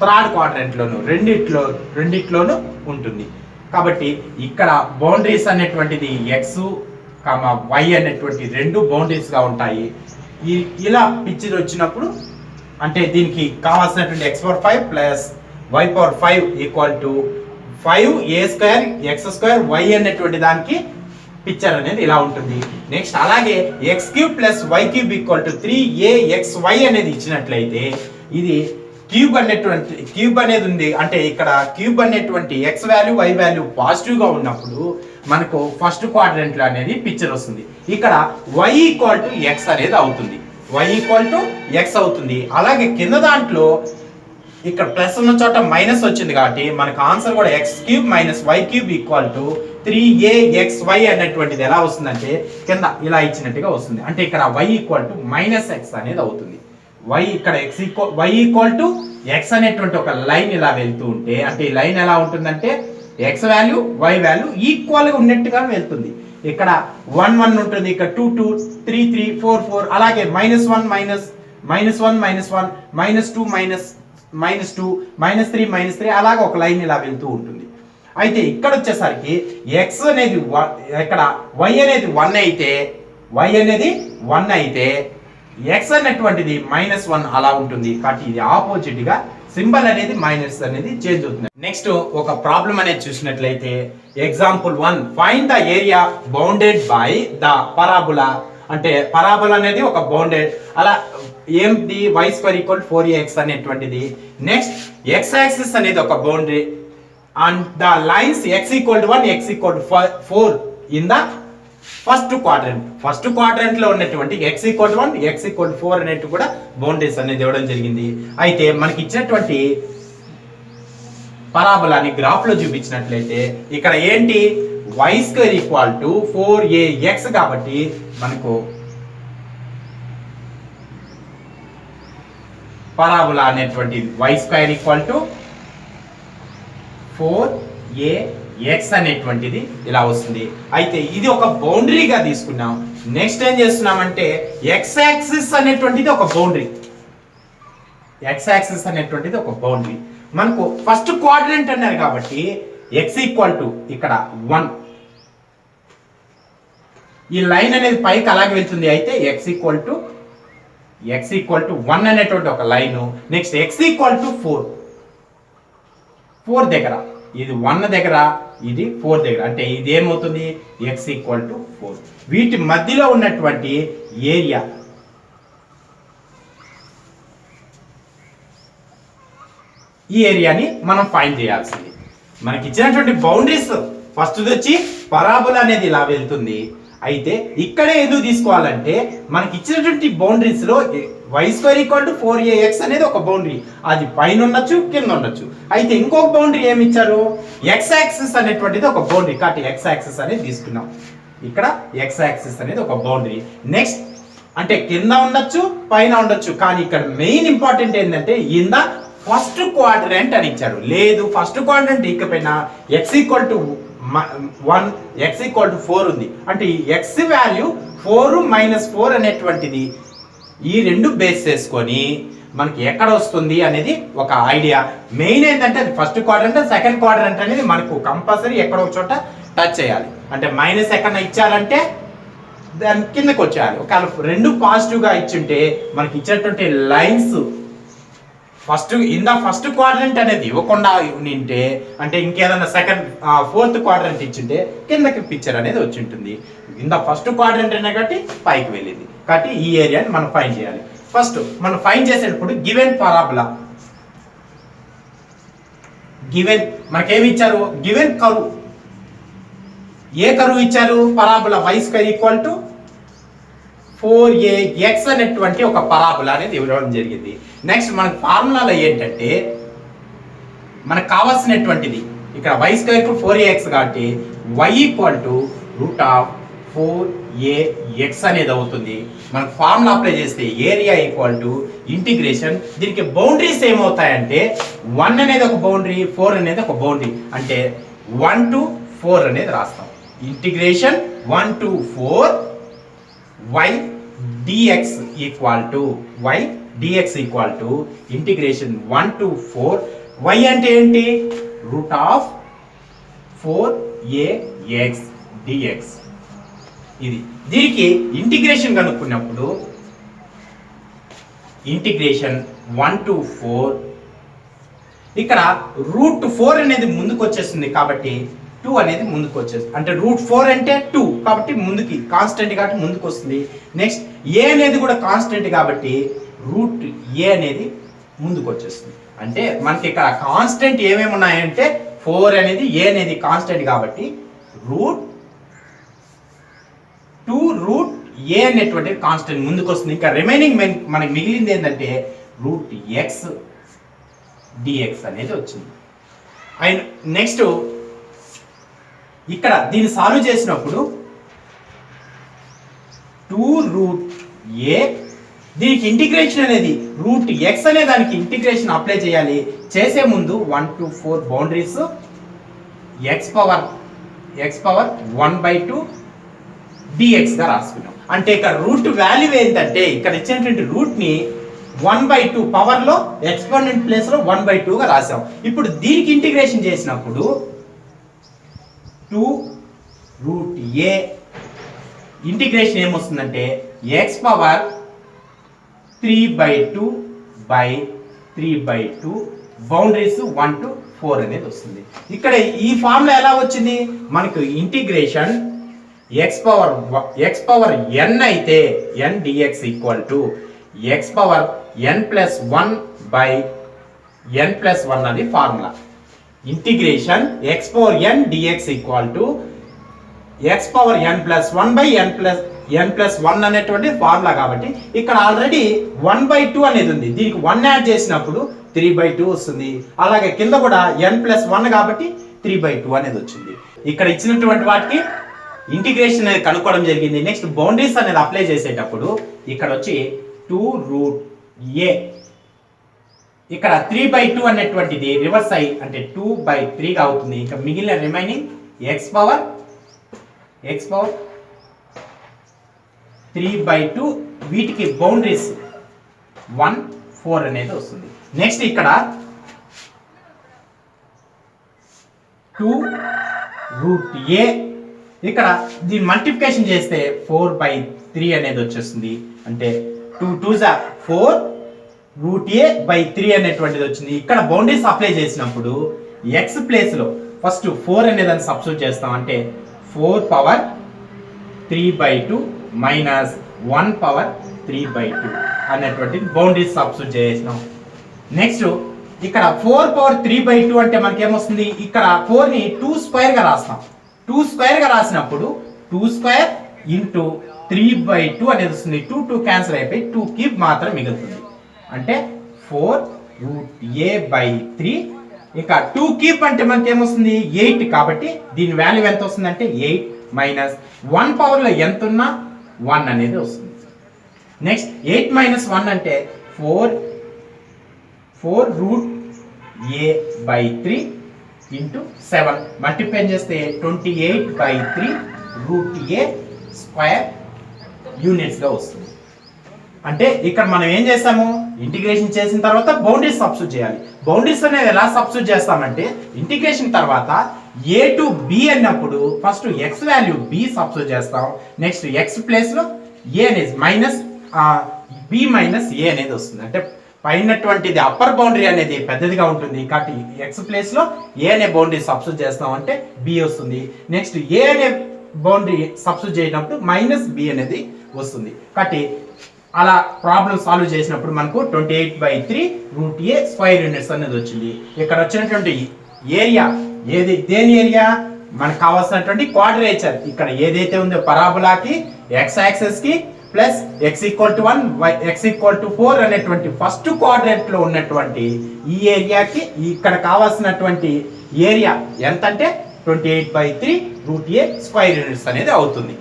థర్డ్ క్వాడ్రంట్ లోను రెండిట్లోనూ ఉంటుంది. కాబట్టి ఇక్కడ బౌండరీస్ అనేటువంటిది x, y అనేటువంటి రెండు బౌండరీస్ గా ఉంటాయి. ఇలా పిక్చర్ వచ్చినప్పుడు అంటే దీనికి కావాల్సినటువంటి x power 5 plus y power 5 equal to 5a square x square y అనేటువంటి దానికి పిక్చర్ అనేది ఇలా ఉంటుంది. నెక్స్ట్ అలాగే x cube plus y cube equal to 3axy అనేది ఇచ్చినట్లయితే ఇది క్యూబ్ అనేది ఉంది. అంటే ఇక్కడ క్యూబ్ అనేటువంటి x value y value positive గా ఉన్నప్పుడు మనకు ఫస్ట్ క్వాడ్రంట్ లో అనేది పిక్చర్ వస్తుంది. ఇక్కడ y ఈక్వల్ టు x అనేది అవుతుంది. y ఈక్వల్ టు x అవుతుంది. అలాగే కింద దాంట్లో ఇక్కడ ప్లస్ ఉన్న చోట మైనస్ వచ్చింది కాబట్టి మనకు ఆన్సర్ కూడా x cube minus y cube equal to 3axy అనేటువంటిది ఎలా వస్తుందంటే కింద ఇలా ఇచ్చినట్టుగా వస్తుంది. అంటే ఇక్కడ y equal to minus x అనేది అవుతుంది. y ఇక్కడ y ఈక్వల్ టు x అనేటువంటి ఒక లైన్ ఇలా వెళ్తూ ఉంటే అంటే ఈ లైన్ ఎలా ఉంటుందంటే x value y value equal గా ఉన్నట్టుగా వెళ్తుంది. ఇక్కడ 1 1 ఉంటుంది, ఇక్కడ 2 2 3 3 4 4 అలాగే -1 -1 -2 -3 అలాగే ఒక లైన్ ఇలా వెళ్తూ ఉంటుంది. అయితే ఇక్కడ వచ్చేసరికి x అనేది ఇక్కడ y అనేది 1 అయితే ఎక్స్ అనేటువంటిది -1 అలా ఉంటుంది కాబట్టి ఇది ఆపోజిట్ గా సింబల్ అనేది మైనస్ అనేది చేంజ్ అవుతుంది. నెక్స్ట్ ఒక ప్రాబ్లం అనేది చూసినట్లయితే example 1 find the area bounded by the parabola. అంటే పరాబులా అనేది ఒక బౌండెడ్ అలా ఏంటి y² = 4ax అనేటువంటిది. నెక్స్ట్ x యాక్సిస్ అనేది ఒక boundary and the lines x = 1 x = 4 in the first quadrant లో ఉన్నటువంటి x = 1 x = 4 అనేవి కూడా బౌండరీస్ అనేది ఇవ్వడం జరిగింది. అయితే మనకి ఇచ్చినటువంటి పరాబోలాని గ్రాఫ్ లో చూపించినట్లయితే ఇక్కడ ఏంటి y² = 4ax కాబట్టి మనకు పరాబోలా అనేటువంటి y² = 4ax అనేటువంటిది ఇలా వస్తుంది. అయితే ఇది ఒక బౌండరీగా తీసుకున్నాం. నెక్స్ట్ ఏం చేస్తున్నామంటే x యాక్సిస్ అనేటువంటిది ఒక బౌండరీ. మనకు ఫస్ట్ క్వాడ్రంట్ అన్నారు కాబట్టి x = ఇక్కడ 1 ఈ లైన్ అనేది పైకి అలాగే వెళ్తుంది. అయితే x = 1 అనేటువంటి ఒక లైన్. నెక్స్ట్ x = 4 దగ్గర ఇది 1 దగ్గర ఇది 4 దగ్గర అంటే ఇది ఏమవుతుంది x = 4. వీటి మధ్యలో ఉన్నటువంటి ఏరియా ఈ ఏరియాని మనం ఫైండ్ చేయాల్సింది. మనకి ఇచ్చినటువంటి బౌండరీస్ ఫస్ట్ వచ్చి పరాబోలా అనేది ఇలా వెళ్తుంది. అయితే ఇక్కడే ఎందుకు తీసుకోవాలంటే మనకి ఇచ్చినటువంటి బౌండరీస్ లో y² = 4ax అనేది ఒక బౌండరీ. అది పైన ఉండొచ్చు కింద ఉండొచ్చు. అయితే ఇంకొక బౌండరీ ఏమి ఇచ్చారు x యాక్సిస్ అనేటువంటిది ఒక బౌండరీ కాబట్టి x యాక్సిస్ అనేది తీసుకున్నాం. ఇక్కడ x యాక్సిస్ అనేది ఒక బౌండరీ. నెక్స్ట్ అంటే కింద ఉండొచ్చు పైన ఉండొచ్చు కానీ ఇక్కడ మెయిన్ ఇంపార్టెంట్ ఏంటంటే ఇన్ ద ఫస్ట్ క్వాడ్రంట్ అని ఇచ్చారు. లేదు ఫస్ట్ క్వాడ్రంట్ ఇకపోయినా x = 1 x = 4 ఉంది అంటే ఈ x వాల్యూ 4 - 4 అనేటువంటిది ఈ రెండు బేస్ చేసుకొని మనకి ఎక్కడ వస్తుంది అనేది ఒక ఐడియా. మెయిన్ ఏంటంటే అది ఫస్ట్ క్వాడ్రంట్ సెకండ్ క్వాడ్రంట్ అనేది మనకు కంపల్సరీ ఎక్కడో ఒక చోట టచ్ చేయాలి. అంటే మైనస్ ఎక్కడ ఇచ్చారంటే దాని కిందకి వచ్చేయాలి. ఒకవేళ రెండు పాజిటివ్ గా ఇచ్చుంటే మనకి ఇచ్చినటువంటి లైన్స్ ఫస్ట్ క్వాడ్రంట్ అనేది ఇవ్వకుండా ఉంటే అంటే ఇంకేదైనా ఫోర్త్ క్వాడ్రంట్ ఇచ్చింటే కిందకి పిక్చర్ అనేది వచ్చి ఉంటుంది. ఫస్ట్ క్వాడ్రంట్ అనే కాబట్టి పైకి వెళ్ళింది కాబట్టి ఈ ఏరియాని మనం ఫైండ్ చేయాలి. ఫస్ట్ మనం ఫైండ్ చేసేటప్పుడు గివెన్ పరాబోలా మనకేమి ఇచ్చారు గివెన్ కర్వ్ ఏ కర్వ్ ఇచ్చారు పరాబోలా y² = 4ax అనేటువంటి ఒక పరాబోలా అనేది ఇవ్వడం జరిగింది. నెక్స్ట్ మనకు ఫార్ములాలో ఏంటంటే మనకు కావాల్సినటువంటిది ఇక్కడ y² = 4ax కాబట్టి y = √4ax అనేది అవుతుంది. మనకు ఫార్ములా అప్లై చేస్తే ఏరియా ఇంటిగ్రేషన్ దీనికి బౌండరీస్ ఏమవుతాయంటే 1 అనేది ఒక బౌండరీ 4 అనేది ఒక బౌండరీ అంటే 1 to 4 అనేది రాస్తాం. Integration 1 to 4 y dx = integration 1 to 4 y అంటే ఏంటి √4ax dx. ఇది దీనికి ఇంటిగ్రేషన్ కనుక్కున్నప్పుడు ఇంటిగ్రేషన్ 1 to 4 ఇక్కడ √4 అనేది ముందుకు వచ్చేస్తుంది కాబట్టి 2 అనేది ముందుకు వచ్చేస్తుంది అంటే √4 అంటే 2 కాబట్టి ముందుకి కాన్స్టెంట్ కాబట్టి ముందుకు వస్తుంది. నెక్స్ట్ a అనేది కూడా కాన్స్టెంట్ కాబట్టి √a అనేది ముందుకు వచ్చేస్తుంది. అంటే మనకి ఇక్కడ కాన్స్టెంట్ ఏమేమి ఉన్నాయంటే 4 అనేది a అనేది కాన్స్టెంట్ కాబట్టి √2√a అనేటువంటి కాన్స్టెంట్ ముందుకు వస్తుంది. ఇంకా రిమైనింగ్ మనకి మిగిలింది ఏంటంటే √x dx అనేది వచ్చింది. అండ్ నెక్స్ట్ ఇక్కడ దీన్ని సాల్వ్ చేసినప్పుడు 2√a దీనికి ఇంటిగ్రేషన్ అనేది √x అనే దానికి ఇంటిగ్రేషన్ అప్లై చేయాలి. చేసే ముందు 1 to 4 boundaries x power 1/2 dx గా రాసుకున్నాం. అంటే ఇక్కడ రూట్ వాల్యూ ఏంటంటే ఇక్కడ ఇచ్చినటువంటి రూట్ ని 1/2 పవర్ లో ఎక్స్పోనెంట్ ప్లేస్ లో 1/2 గా రాసాం. ఇప్పుడు దీనికి ఇంటిగ్రేషన్ చేసినప్పుడు 2√a ఇంటిగ్రేషన్ ఏమొస్తుందంటే x పవర్ 3/2 బౌండరీస్ 1 to 4 అనేది వస్తుంది. ఇక్కడ ఈ ఫార్ములా ఎలా వచ్చింది? మనకు ఇంటిగ్రేషన్ x పవర్ n అయితే n dx equal to x power n plus 1/n+1 అది formula. Integration x power n dx equal to x power n+1/n+1 అనేటువంటి ఫార్ములా. కాబట్టి ఇక్కడ ఆల్రెడీ 1/2 అనేది ఉంది, దీనికి 1 యాడ్ చేసినప్పుడు 3/2 వస్తుంది. అలాగే కింద కూడా n+1 కాబట్టి 3/2 అనేది వచ్చింది. ఇక్కడ ఇచ్చినటువంటి వాటికి ఇంటిగ్రేషన్ అనేది కనుక్కోవడం జరిగింది. నెక్స్ట్ బౌండరీస్ అనేది అప్లై చేసేటప్పుడు ఇక్కడ వచ్చి 2√a ఇక్కడ 3/2 అనేటువంటిది రివర్స్ అయ్యి అంటే 2/3గా అవుతుంది. ఇంకా మిగిలిన రిమైనింగ్ x పవర్ 3/2 వీటికి బౌండరీస్ 1, 4 అనేది వస్తుంది. నెక్స్ట్ ఇక్కడ 2√a ఇక్కడ దీన్ని మల్టిప్లికేషన్ చేస్తే 4/3 అనేది వచ్చేస్తుంది. అంటే 2 2s 4√a/3 అనేటువంటిది వచ్చింది. ఇక్కడ బౌండరీస్ అప్లై చేసినప్పుడు x ప్లేస్ లో ఫస్ట్ 4 అనేది దాన్ని సబ్స్టిట్యూట్ చేస్తాం. అంటే 4/3/2 మైనస్ 1/3/2 అనేటువంటి బౌండరీస్ సబ్స్టిట్యూట్ చేసినాం. నెక్స్ట్ ఇక్కడ 4/3/2 అంటే మనకి ఏమొస్తుంది? ఇక్కడ 4 ని 2 స్క్వేర్ గా రాస్తాం. 2 స్క్వేర్ గా రాసినప్పుడు 2 స్క్వేర్ ఇంటూ 3/2 అనేది వస్తుంది. 2 క్యాన్సిల్ అయిపోయి 2 క్యూబ్ మాత్రం మిగులుతుంది. అంటే 4√a/3. ఇంకా 2 క్యూబ్ అంటే మనకి ఏమొస్తుంది? 8. కాబట్టి దీని వాల్యూ ఎంత వస్తుంది అంటే 8 మైనస్ 1 పవర్ లో ఎంత ఉన్నా 1 అనేది వస్తుంది. నెక్స్ట్ 8 మైనస్ 1 అంటే 4√a/3 ఇంటూ 7 మల్టిప్లై చేస్తే 28/3√a స్క్వేర్ యూనిట్స్ గా వస్తుంది. అంటే ఇక్కడ మనం ఏం చేస్తాము? ఇంటిగ్రేషన్ చేసిన తర్వాత బౌండరీస్ సబ్స్టిట్యూట్ చేయాలి. బౌండరీస్ అనేది ఎలా సబ్స్టిట్యూట్ చేస్తామంటే ఇంటిగ్రేషన్ తర్వాత a టు b అన్నప్పుడు first x value b substitute చేస్తాం. నెక్స్ట్ x ప్లేస్ లో a అనేది మైనస్ b మైనస్ a అనేది వస్తుంది. అంటే పైనటువంటిది అప్పర్ బౌండరీ అనేది పెద్దదిగా ఉంటుంది కాబట్టి x ప్లేస్ లో a అనే బౌండరీ సబ్స్టిట్యూట్ చేస్తాం అంటే b వస్తుంది. నెక్స్ట్ a అనే బౌండరీ సబ్స్టిట్యూట్ చేసినప్పుడు మైనస్ b అనేది వస్తుంది. కాబట్టి అలా ప్రాబ్లం సాల్వ్ చేసినప్పుడు మనకు 28/3√a స్క్వేర్ యూనిట్స్ అనేది వచ్చింది. ఇక్కడ వచ్చినటువంటి ఏరియా దేని ఏరియా? మనకు కావాల్సినటువంటి క్వాడ్రేచర్. ఇక్కడ ఏదైతే ఉందో పరాబోలాకి x యాక్సిస్ కి ప్లస్ x = 1 x = 4 అనేటువంటి ఫస్ట్ క్వాడ్రంట్ లో ఉన్నటువంటి ఈ ఏరియాకి ఇక్కడ కావాల్సినటువంటి ఏరియా ఎంత అంటే 28/3√a స్క్వేర్ యూనిట్స్ అనేది అవుతుంది.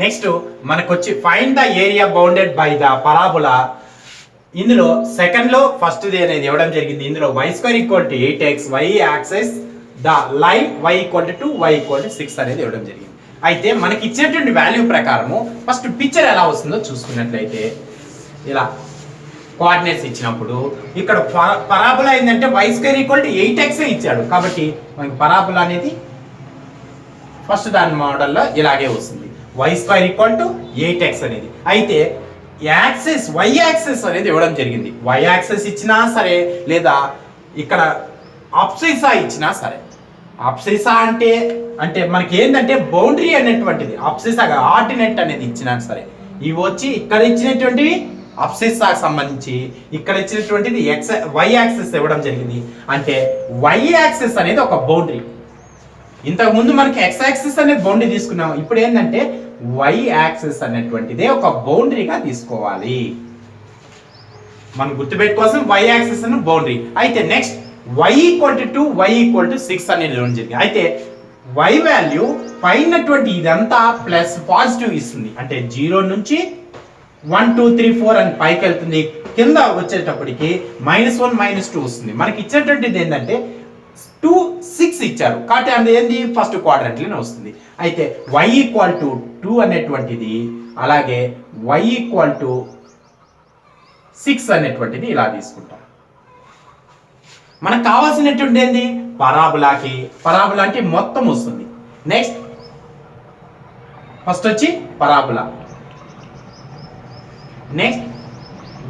నెక్స్ట్ మనకు వచ్చి find the area bounded by the parabola. ఇందులో సెకండ్ లో ఫస్ట్ ది అనేది ఇవ్వడం జరిగింది. ఇందులో y² = 8x, y axis the line y = 2 y = 6 అనేది ఇవ్వడం జరిగింది. అయితే మనకి ఇచ్చినటువంటి వాల్యూ ప్రకారము ఫస్ట్ పిక్చర్ ఎలా వస్తుందో చూసుకున్నట్లయితే ఇలా కోఆర్డినేట్స్ ఇచ్చినప్పుడు ఇక్కడ పరాబోలా ఏంటంటే y² = 8x ఇచ్చాడు. కాబట్టి మనకి పరాబోలా అనేది ఫస్ట్ దాని మోడల్లో ఇలాగే వస్తుంది. y² = 8x అనేది. అయితే యాక్సిస్ y యాక్సిస్ అనేది ఇవ్వడం జరిగింది. y యాక్సిస్ ఇచ్చినా సరే లేదా ఇక్కడ అబ్సిసా ఇచ్చినా సరే. అబ్సిసా అంటే మనకి ఏంటంటే బౌండరీ అనేటువంటిది అబ్సిసాగా ఆర్డినేట్ అనేది ఇచ్చినా సరే ఇవి వచ్చి ఇక్కడ ఇచ్చినటువంటివి అబ్సిసాకి సంబంధించి ఇక్కడ ఇచ్చినటువంటిది y యాక్సిస్ ఇవ్వడం జరిగింది. అంటే y యాక్సిస్ అనేది ఒక బౌండరీ. ఇంతకు ముందు మనకి x యాక్సిస్ అనేది బౌండరీ తీసుకున్నాం. ఇప్పుడు ఏంటంటే y యాక్సిస్ అనేటువంటిదే ఒక బౌండరీగా తీసుకోవాలి. మనం గుర్తుపెట్టుకోవాల్సిన y యాక్సిస్ అనే బౌండరీ. అయితే నెక్స్ట్ y = 2 y = 6 అనేది ఇవ్వడం జరిగింది. అయితే y వాల్యూ పైనటువంటి ఇదంతా ప్లస్ పాజిటివ్ ఇస్తుంది. అంటే 0 నుంచి 1 2 3 4 అని పైకి వెళ్తుంది. కింద వచ్చేటప్పటికి -1 -2 వస్తుంది. మనకి ఇచ్చేటటువంటిది ఏంటంటే 2 6 ఇచ్చారు కాబట్టి అది ఏంది ఫస్ట్ క్వాడ్రంట్ లోనే వస్తుంది. అయితే y = 2 అనేటువంటిది అలాగే y = 6 అనేటువంటిది ఇలా తీసుకుంటాం. మనకు కావాల్సినటువంటి ఏంది పరాబోలా అంటే మొత్తం వస్తుంది. నెక్స్ట్ ఫస్ట్ వచ్చి parabola. Next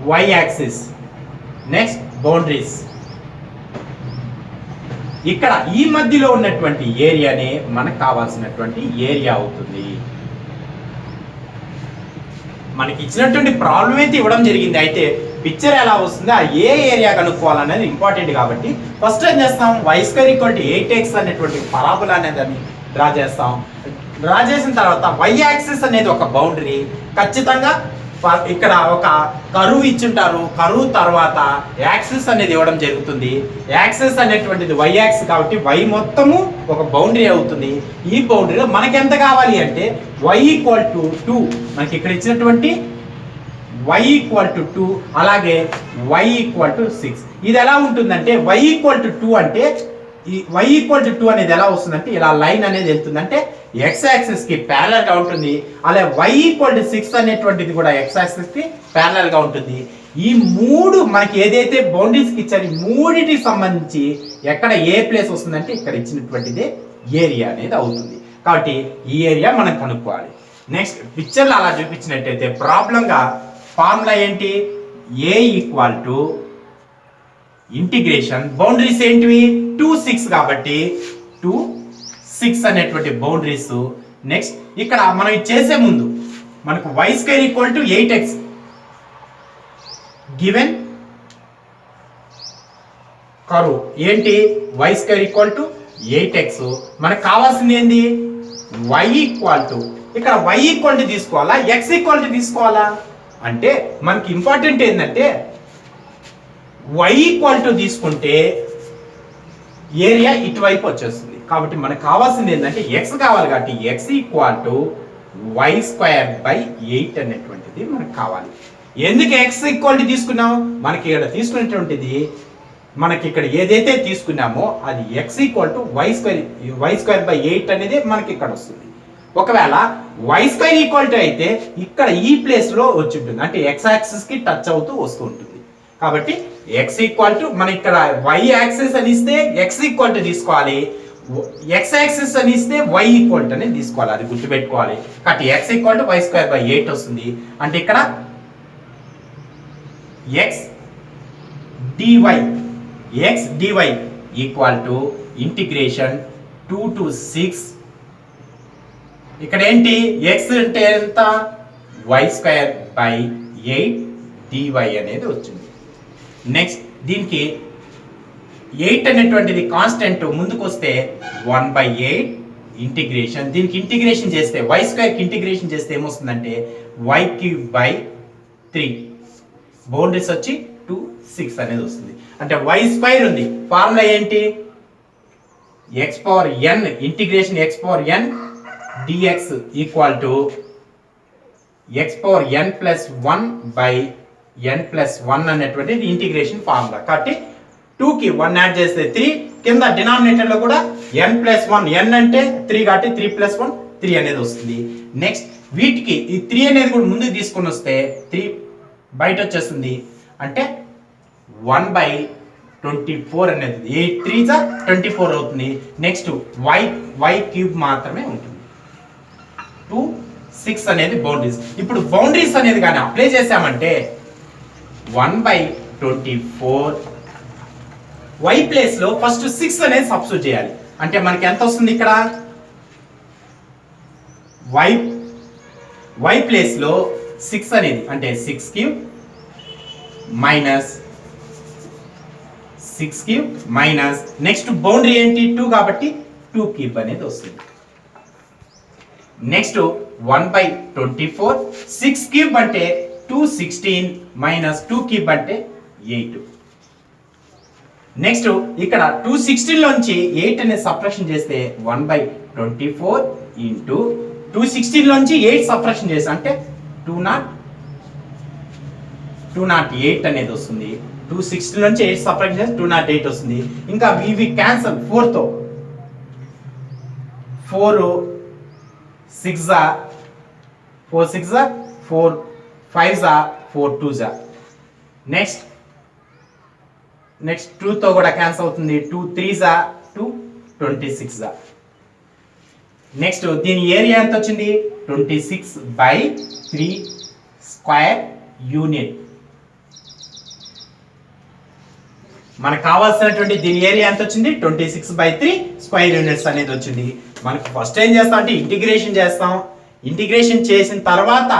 y axis, next boundaries. ఇక్కడ ఈ మధ్యలో ఉన్నటువంటి ఏరియానే మనకు కావాల్సినటువంటి ఏరియా అవుతుంది. మనకి ఇచ్చినటువంటి ప్రాబ్లం అయితే ఇవ్వడం జరిగింది, అయితే పిక్చర్ ఎలా వస్తుంది, ఆ ఏ ఏరియా కనుక్కోవాలనేది ఇంపార్టెంట్. కాబట్టి ఫస్ట్ ఏం చేస్తాం, y² = 8x అనేటువంటి పరాబోలా అనేది దాన్ని డ్రా చేస్తాం. డ్రా చేసిన తర్వాత y యాక్సిస్ అనేది ఒక బౌండరీ, ఖచ్చితంగా ఇక్కడ ఒక కరువు ఇచ్చుంటారు, కరువు తర్వాత యాక్సిస్ అనేది ఇవ్వడం జరుగుతుంది. యాక్సిస్ అనేటువంటిది y యాక్సిస్ కాబట్టి y మొత్తము ఒక బౌండరీ అవుతుంది. ఈ బౌండరీలో మనకి ఎంత కావాలి అంటే y = 2, మనకి ఇక్కడ ఇచ్చినటువంటి y = 2, అలాగే y = 6. ఇది ఎలా ఉంటుందంటే y = 2 అంటే ఈ y = 2 అనేది ఎలా వస్తుందంటే ఇలా లైన్ అనేది వెళ్తుంది, అంటే x యాక్సిస్ కి ప్యారలల్ గా ఉంటుంది. అలాగే y = 6 అనేటువంటిది కూడా x యాక్సిస్ కి ప్యారలల్ గా ఉంటుంది. ఈ మూడు మనకి ఏదైతే బౌండరీస్ కి ఇచ్చారు, ఈ మూడిటికి సంబంధించి ఎక్కడ ఏ ప్లేస్ వస్తుందంటే ఇక్కడ ఇచ్చినటువంటిదే ఏరియా అనేది అవుతుంది. కాబట్టి ఈ ఏరియా మనం కనుక్కోవాలి. నెక్స్ట్ పిక్చర్లో అలా చూపించినట్టయితే ప్రాబ్లంగా ఫార్ములా ఏంటి, a = ఇంటిగ్రేషన్, బౌండరీస్ ఏంటివి 2, 6 కాబట్టి 2, 6 అనేటువంటి బౌండరీస్. నెక్స్ట్ ఇక్కడ మనం చేసే ముందు మనకు y² = 8x గివెన్ కర్వ్ ఏంటి, y² = 8x. మనకు కావాల్సింది ఏంది, y ఇక్కడ y తీసుకోవాలా, x తీసుకోవాలా అంటే మనకి ఇంపార్టెంట్ ఏంటంటే y తీసుకుంటే ఏరియా ఇటువైపు వచ్చేస్తుంది. కాబట్టి మనకు కావాల్సింది ఏంటంటే x కావాలి, కాబట్టి x = y² / 8 అనేటువంటిది మనకు కావాలి. ఎందుకు x తీసుకున్నాం, మనకి ఇక్కడ తీసుకునేటువంటిది మనకి ఇక్కడ ఏదైతే తీసుకున్నామో అది x = y² / 8 అనేది మనకి ఇక్కడ వస్తుంది. ఒకవేళ y² అయితే ఇక్కడ ఈ ప్లేస్ లో వచ్చి ఉంటుంది, అంటే x యాక్సిస్ కి టచ్ అవుతూ వస్తూ ఉంటుంది. కాబట్టి x మన ఇక్కడ y యాక్సిస్ అని ఇస్తే x తీసుకోవాలి, x యాక్సిస్ అని ఇస్తే y అని తీసుకోవాలి, అది గుర్తుపెట్టుకోవాలి. కాబట్టి x = y² / 8 వస్తుంది. అంటే ఇక్కడ x dy = ఇంటిగ్రేషన్ 2 to 6. ఇక్కడ ఏంటి x అంటే ఎంత, y² / 8 dy అనేది వచ్చింది. నెక్స్ట్ దీనికి 8 అనేటువంటిది కాన్స్టెంట్, ముందుకు వస్తే 1/8 ఇంటిగ్రేషన్. దీనికి ఇంటిగ్రేషన్ చేస్తే y² కి ఇంటిగ్రేషన్ చేస్తే ఏమొస్తుందంటే y³ / 3, బౌండరీస్ వచ్చి 2, 6 అనేది వస్తుంది. అంటే y² ఉంది, ఫార్ములా ఏంటి, x⁴n integration x⁴n dx = x⁴n + 1/n + 1 అనేటువంటిది ఇంటిగ్రేషన్ ఫార్ములా. కాబట్టి 2 కి 1 యాడ్ చేస్తే 3, కింద డినామినేటర్ లో కూడా n + 1, n అంటే 3 కాబట్టి 3 + 1 3 అనేది వస్తుంది. నెక్స్ట్ వీటికి ఈ 3 అనేది కూడా ముందుకు తీసుకొని వస్తే 3 బయట వచ్చేస్తుంది, అంటే 1/24 అనేది 8 3s 24 అవుతుంది. నెక్స్ట్ y³ మాత్రమే ఉంటుంది. 2, 6 అనేది బౌండరీస్. ఇప్పుడు బౌండరీస్ అనేది కానీ అప్లై చేసామంటే 1/24 y ప్లేస్ లో ఫస్ట్ 6 అనేది సబ్స్టిట్యూట్ చేయాలి. అంటే మనకి ఎంత వస్తుంది, ఇక్కడ y ప్లేస్ లో 6 అనేది అంటే 6³ - 6³ మైనస్ నెక్స్ట్ బౌండరీ ఏంటి 2 కాబట్టి 2³ అనేది వస్తుంది. నెక్స్ట్ 1/24 6³ అంటే 216 మైనస్ 2³ అంటే 8. నెక్స్ట్ ఇక్కడ 216 లోంచి 8 అనేది సబ్ట్రాక్షన్ చేస్తే 1/24 ఇంటూ 216 లోంచి 8 సబ్ట్రాక్షన్ చేస్తే అంటే 208 అనేది వస్తుంది. 216 నుంచి 8 సబ్ట్రాక్ట్ చేస్తే 208 వస్తుంది. ఇంకా ఇవి క్యాన్సల్ 4 తో 4 6 4 6 4 5 4 2 నెక్స్ట్ 2 తో కూడా క్యాన్సల్ అవుతుంది. 2 3 2 26 నెక్స్ట్ దీని ఏరియా ఎంత వచ్చింది 26/3 స్క్వేర్ యూనిట్ మనకు కావాల్సినటువంటి దీని ఏరియా ఎంత వచ్చింది 26/3 స్క్వేర్ యూనిట్స్ అనేది వచ్చింది. మనకు ఫస్ట్ ఏం చేస్తాం అంటే ఇంటిగ్రేషన్ చేస్తాం. ఇంటిగ్రేషన్ చేసిన తర్వాత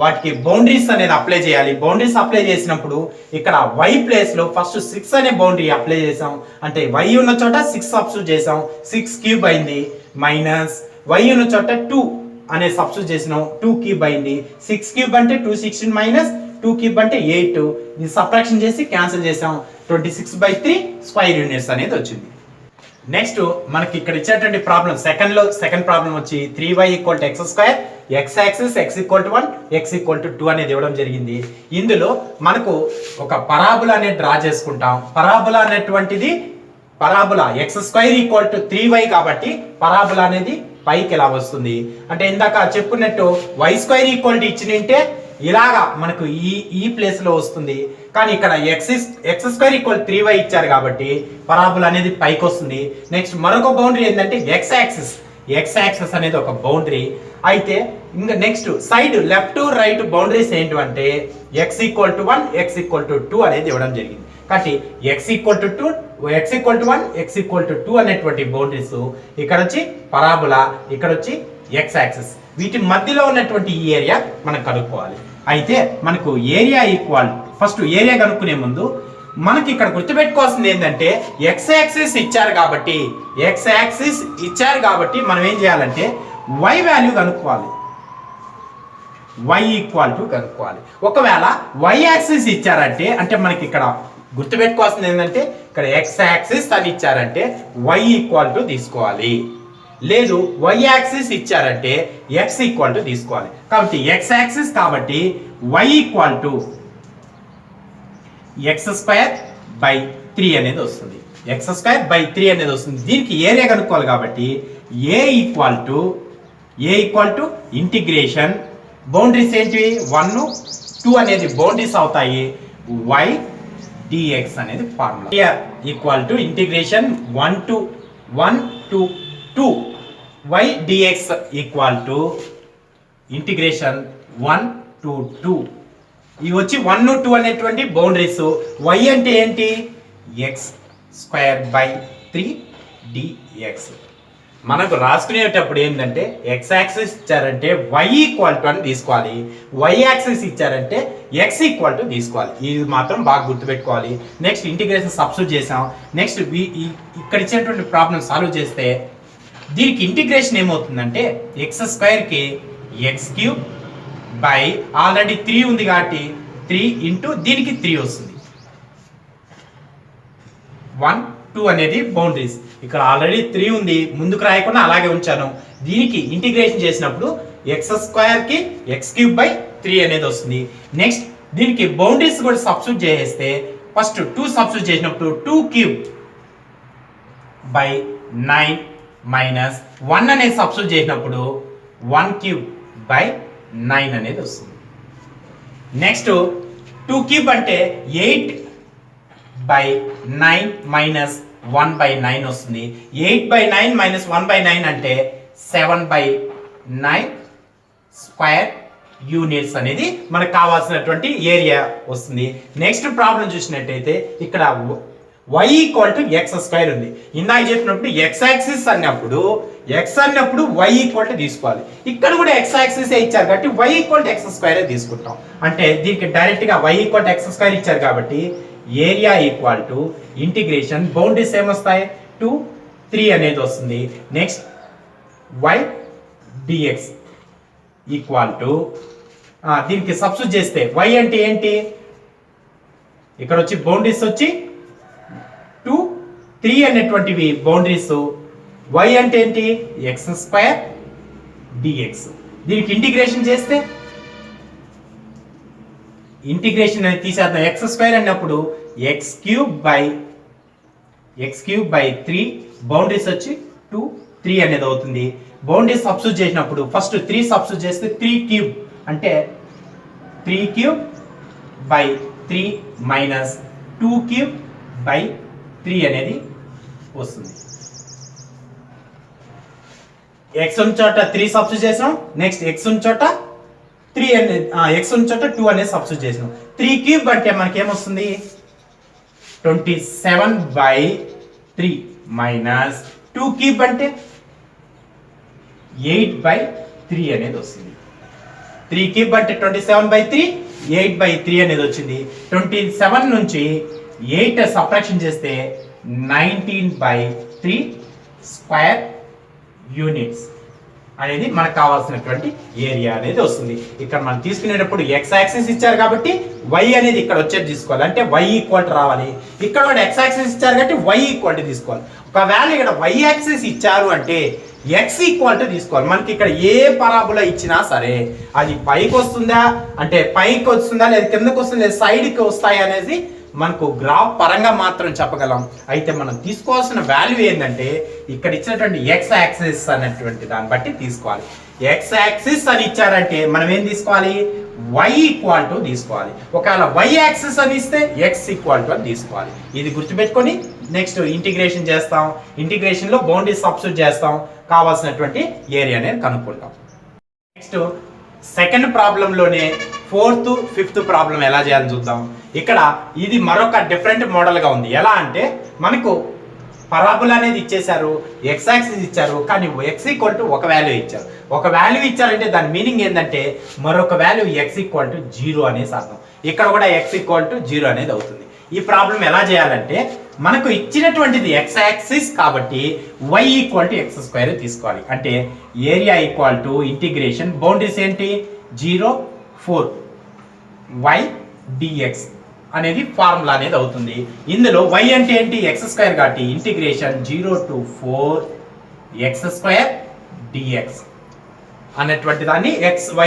వాటికి బౌండరీస్ అనేది అప్లై చేయాలి. బౌండరీస్ అప్లై చేసినప్పుడు ఇక్కడ y ప్లేస్ లో ఫస్ట్ 6 అనే బౌండరీ అప్లై చేసాం. అంటే y ఉన్న చోట 6 సబ్స్టిట్యూట్ చేసాం, 6 క్యూబ్ అయింది. మైనస్ y ఉన్న చోట 2 అనే సబ్స్టిట్యూట్ చేసినాం, 2 క్యూబ్ అయింది. 6 క్యూబ్ అంటే 216 మైనస్ 2 క్యూబ్ అంటే 8. ఇది సబ్ట్రాక్షన్ చేసి క్యాన్సిల్ చేసాం. 26/3 స్క్వేర్ యూనిట్స్ అనేది వచ్చింది. నెక్స్ట్ మనకి ఇక్కడ ఇచ్చేటువంటి ప్రాబ్లం సెకండ్ ప్రాబ్లం వచ్చి 3y = x², x axis x = 1, x = 2 అనేది ఇవ్వడం జరిగింది. ఇందులో మనకు ఒక పరాబోలా అనేది డ్రా చేసుకుంటాం. పరాబోలా అనేటువంటిది పరాబోలా x² = 3y కాబట్టి పరాబోలా అనేది పైకి ఎలా వస్తుంది అంటే ఇందాక చెప్పుకున్నట్టు y² ఇచ్చినంటే ఇలాగా మనకు ఈ ప్లేస్ లో వస్తుంది. కానీ ఇక్కడ x² = 3y ఇచ్చారు కాబట్టి పరాబోలా అనేది పైకి వస్తుంది. నెక్స్ట్ మరొక బౌండరీ ఏంటంటే x యాక్సిస్ అనేది ఒక బౌండరీ. అయితే ఇంకా next side left to right boundaries ఏంటంటే x = 1, x = 2 అనేది ఇవ్వడం జరిగింది. కాబట్టి x = 2, x = 1, x = 2 అనేటువంటి బౌండరీస్ ఇక్కడ వచ్చి పరాబోలా, ఇక్కడ వచ్చి x యాక్సిస్, వీటి మధ్యలో ఉన్నటువంటి ఈ ఏరియా మనం కనుక్కోవాలి. అయితే మనకు ఏరియా ఈక్వల్ ఫస్ట్ ఏరియా కనుక్కునే ముందు మనకి ఇక్కడ గుర్తుపెట్టుకోవాల్సింది ఏంటంటే x యాక్సిస్ ఇచ్చారు కాబట్టి మనం ఏం చేయాలంటే y వాల్యూ కనుక్కోవాలి. y = కనుక్కోవాలి. ఒకవేళ y యాక్సిస్ ఇచ్చారంటే అంటే మనకి ఇక్కడ గుర్తుపెట్టుకోవాల్సింది ఏంటంటే ఇక్కడ x యాక్సిస్ అని ఇచ్చారంటే y = తీసుకోవాలి. లేదు y యాక్సిస్ ఇచ్చారంటే x = తీసుకోవాలి. కాబట్టి x యాక్సిస్ కాబట్టి y = x²/3 అనేది వస్తుంది. x²/3 అనేది వస్తుంది. దీనికి ఏరియా కనుక్కోవాలి కాబట్టి a = ఇంటిగ్రేషన్ బౌండరీస్ ఏంటివి 1, 2 అనేది బౌండరీస్ అవుతాయి. y dx అనేది formula integration 1 to 2 y dx integration 1 to 2. ఇవి వచ్చి 1, 2 అనేటువంటి బౌండరీస్. y అంటే ఏంటి x²/3 dx. మనకు రాసుకునేటప్పుడు ఏంటంటే x యాక్సిస్ ఇచ్చారంటే y = అని తీసుకోవాలి, y యాక్సిస్ ఇచ్చారంటే x = తీసుకోవాలి. ఇది మాత్రం బాగా గుర్తుపెట్టుకోవాలి. నెక్స్ట్ ఇంటిగ్రేషన్ సబ్స్టిట్యూట్ చేసాం. నెక్స్ట్ ఇక్కడ ఇచ్చినటువంటి ప్రాబ్లం సాల్వ్ చేస్తే దీనికి ఇంటిగ్రేషన్ ఏమవుతుందంటే x² కి x³ బై ఆల్రెడీ 3 ఉంది కాబట్టి 3 ఇంటూ దీనికి 3 వస్తుంది. 1, 2 అనేది బౌండరీస్. ఇక్కడ ఆల్రెడీ 3 ఉంది, ముందుకు రాయకుండా అలాగే ఉంచాను. దీనికి ఇంటిగ్రేషన్ చేసినప్పుడు x² కి x³/3 అనేది వస్తుంది. నెక్స్ట్ దీనికి బౌండరీస్ కూడా సబ్స్టిట్యూట్ చేస్తే ఫస్ట్ 2 సబ్స్టిట్యూట్ చేసినప్పుడు 2³/9 మైనస్ 1 అనేది సబ్స్టిట్యూట్ చేసినప్పుడు 1³/9 అనేది వస్తుంది. నెక్స్ట్ 2³ అంటే 8/9 మైనస్ 1/9 వస్తుంది. 8/9 మైనస్ 1/9 అంటే 7/9 స్క్వేర్ యూనిట్స్ అనేది మనకు కావాల్సినటువంటి ఏరియా వస్తుంది. నెక్స్ట్ ప్రాబ్లం చూసినట్టయితే ఇక్కడ y = x² ఉంది. ఇందాక చెప్పినప్పుడు x యాక్సిస్ అన్నప్పుడు y = తీసుకోవాలి. ఇక్కడ కూడా x యాక్సిస్ ఇచ్చారు కాబట్టి y = x² తీసుకుంటాం. అంటే దీనికి డైరెక్ట్ గా y = x² ఇచ్చారు కాబట్టి ఏరియా = ఇంటిగ్రేషన్ బౌండరీస్ ఏమొస్తాయి 2, 3 అనేది వస్తుంది. నెక్స్ట్ y dx దీనికి సబ్స్టిట్యూట్ చేస్తే y అంటే ఏంటి ఇక్కడ వచ్చి బౌండరీస్ వచ్చి 2, 3 అనేటువంటివి బౌండరీస్. y అంటే ఏంటి x² dx. దీనికి ఇంటిగ్రేషన్ చేస్తే ఇంటిగ్రేషన్ అనేది తీసేద్దాం. x² అన్నప్పుడు x³/3 బౌండరీస్ వచ్చి 2, 3 అనేది అవుతుంది. బౌండరీస్ సబ్స్టిట్యూట్ చేసినప్పుడు ఫస్ట్ 3 సబ్స్టిట్యూట్ చేస్తే 3³ అంటే 3³/3 మైనస్ 2³/3 అనేది వస్తుంది. x ఉన్న చోట 3 సబ్స్టిట్యూట్ చేసాం. నెక్స్ట్ x ఉన్న చోట 3 అనేది x ఉన్న చోట 2 అనేది సబ్స్టిట్యూట్ చేసాం. 3³ అంటే మనకి ఏమొస్తుంది 27/3 మైనస్ 2 క్యూబ్ అంటే 8/3 అనేది వస్తుంది. 3 క్యూబ్ అంటే 27/3, 8/3 అనేది వచ్చింది. 27 నుంచి 8 సబ్ట్రాక్షన్ చేస్తే 19/3 స్క్వేర్ యూనిట్స్ అనేది మనకు కావాల్సినటువంటి ఏరియా అనేది వస్తుంది. ఇక్కడ మనం తీసుకునేటప్పుడు ఎక్స్ యాక్సిస్ ఇచ్చారు కాబట్టి y అనేది ఇక్కడ వచ్చేది తీసుకోవాలి, అంటే y ఈక్వల్ రావాలి. ఇక్కడ కూడా ఎక్స్ యాక్సిస్ ఇచ్చారు కాబట్టి y ఈక్వల్ తీసుకోవాలి. ఒకవేళ ఇక్కడ y యాక్సిస్ ఇచ్చారు అంటే x ఈక్వల్ తీసుకోవాలి. మనకి ఇక్కడ ఏ పరాబులా ఇచ్చినా సరే అది పైకి వస్తుందా అంటే పైకి వస్తుందా లేదా కిందకి వస్తుందా లేదా సైడ్కి వస్తాయి అనేది మనకు గ్రాఫ్ పరంగా మాత్రం చెప్పగలం. అయితే మనం తీసుకోవాల్సిన వాల్యూ ఏంటంటే ఇక్కడ ఇచ్చినటువంటి ఎక్స్ యాక్సిస్ అనేటువంటి దాన్ని బట్టి తీసుకోవాలి. ఎక్స్ యాక్సిస్ అని ఇచ్చారంటే మనం ఏం తీసుకోవాలి, y ఈక్వల్ టు తీసుకోవాలి. ఒకవేళ y యాక్సిస్ అని ఇస్తే x ఈక్వల్ టు అని తీసుకోవాలి. ఇది గుర్తుపెట్టుకొని నెక్స్ట్ ఇంటిగ్రేషన్ చేస్తాం. ఇంటిగ్రేషన్ లో బౌండరీ సబ్స్టిట్యూట్ చేస్తాం, కావాల్సినటువంటి ఏరియా అనేది కనుక్కుంటాం. నెక్స్ట్ సెకండ్ ప్రాబ్లం లోనే 4th 5th ప్రాబ్లం ఎలా చేయాలని చూద్దాం. ఇక్కడ ఇది మరొక డిఫరెంట్ మోడల్ గా ఉంది. ఎలా అంటే మనకు పరాబుల్ అనేది ఇచ్చేశారు, ఎక్స్ యాక్సిస్ ఇచ్చారు, కానీ ఎక్స్ ఈక్వల్ టు ఒక వాల్యూ ఇచ్చారు. ఒక వాల్యూ ఇచ్చారంటే దాని మీనింగ్ ఏంటంటే మరొక వాల్యూ ఎక్స్ ఈక్వల్ టు 0 అనేసి అర్థం. ఇక్కడ కూడా ఎక్స్ ఈక్వల్ టు 0 అనేది అవుతుంది. ఈ ప్రాబ్లం ఎలా చేయాలంటే మనకు ఇచ్చినటువంటిది ఎక్స్ యాక్సిస్ కాబట్టి y equal to x square తీసుకోవాలి. అంటే area equal to integration boundaries ఏంటి 0 4 y dx అనేది ఫార్ములా అనేది అవుతుంది. ఇందులో y అంటే ఏంటి ఎక్స్ స్క్వేర్ కాబట్టి integration 0 to 4 X square dx అన్నటువంటి దాన్ని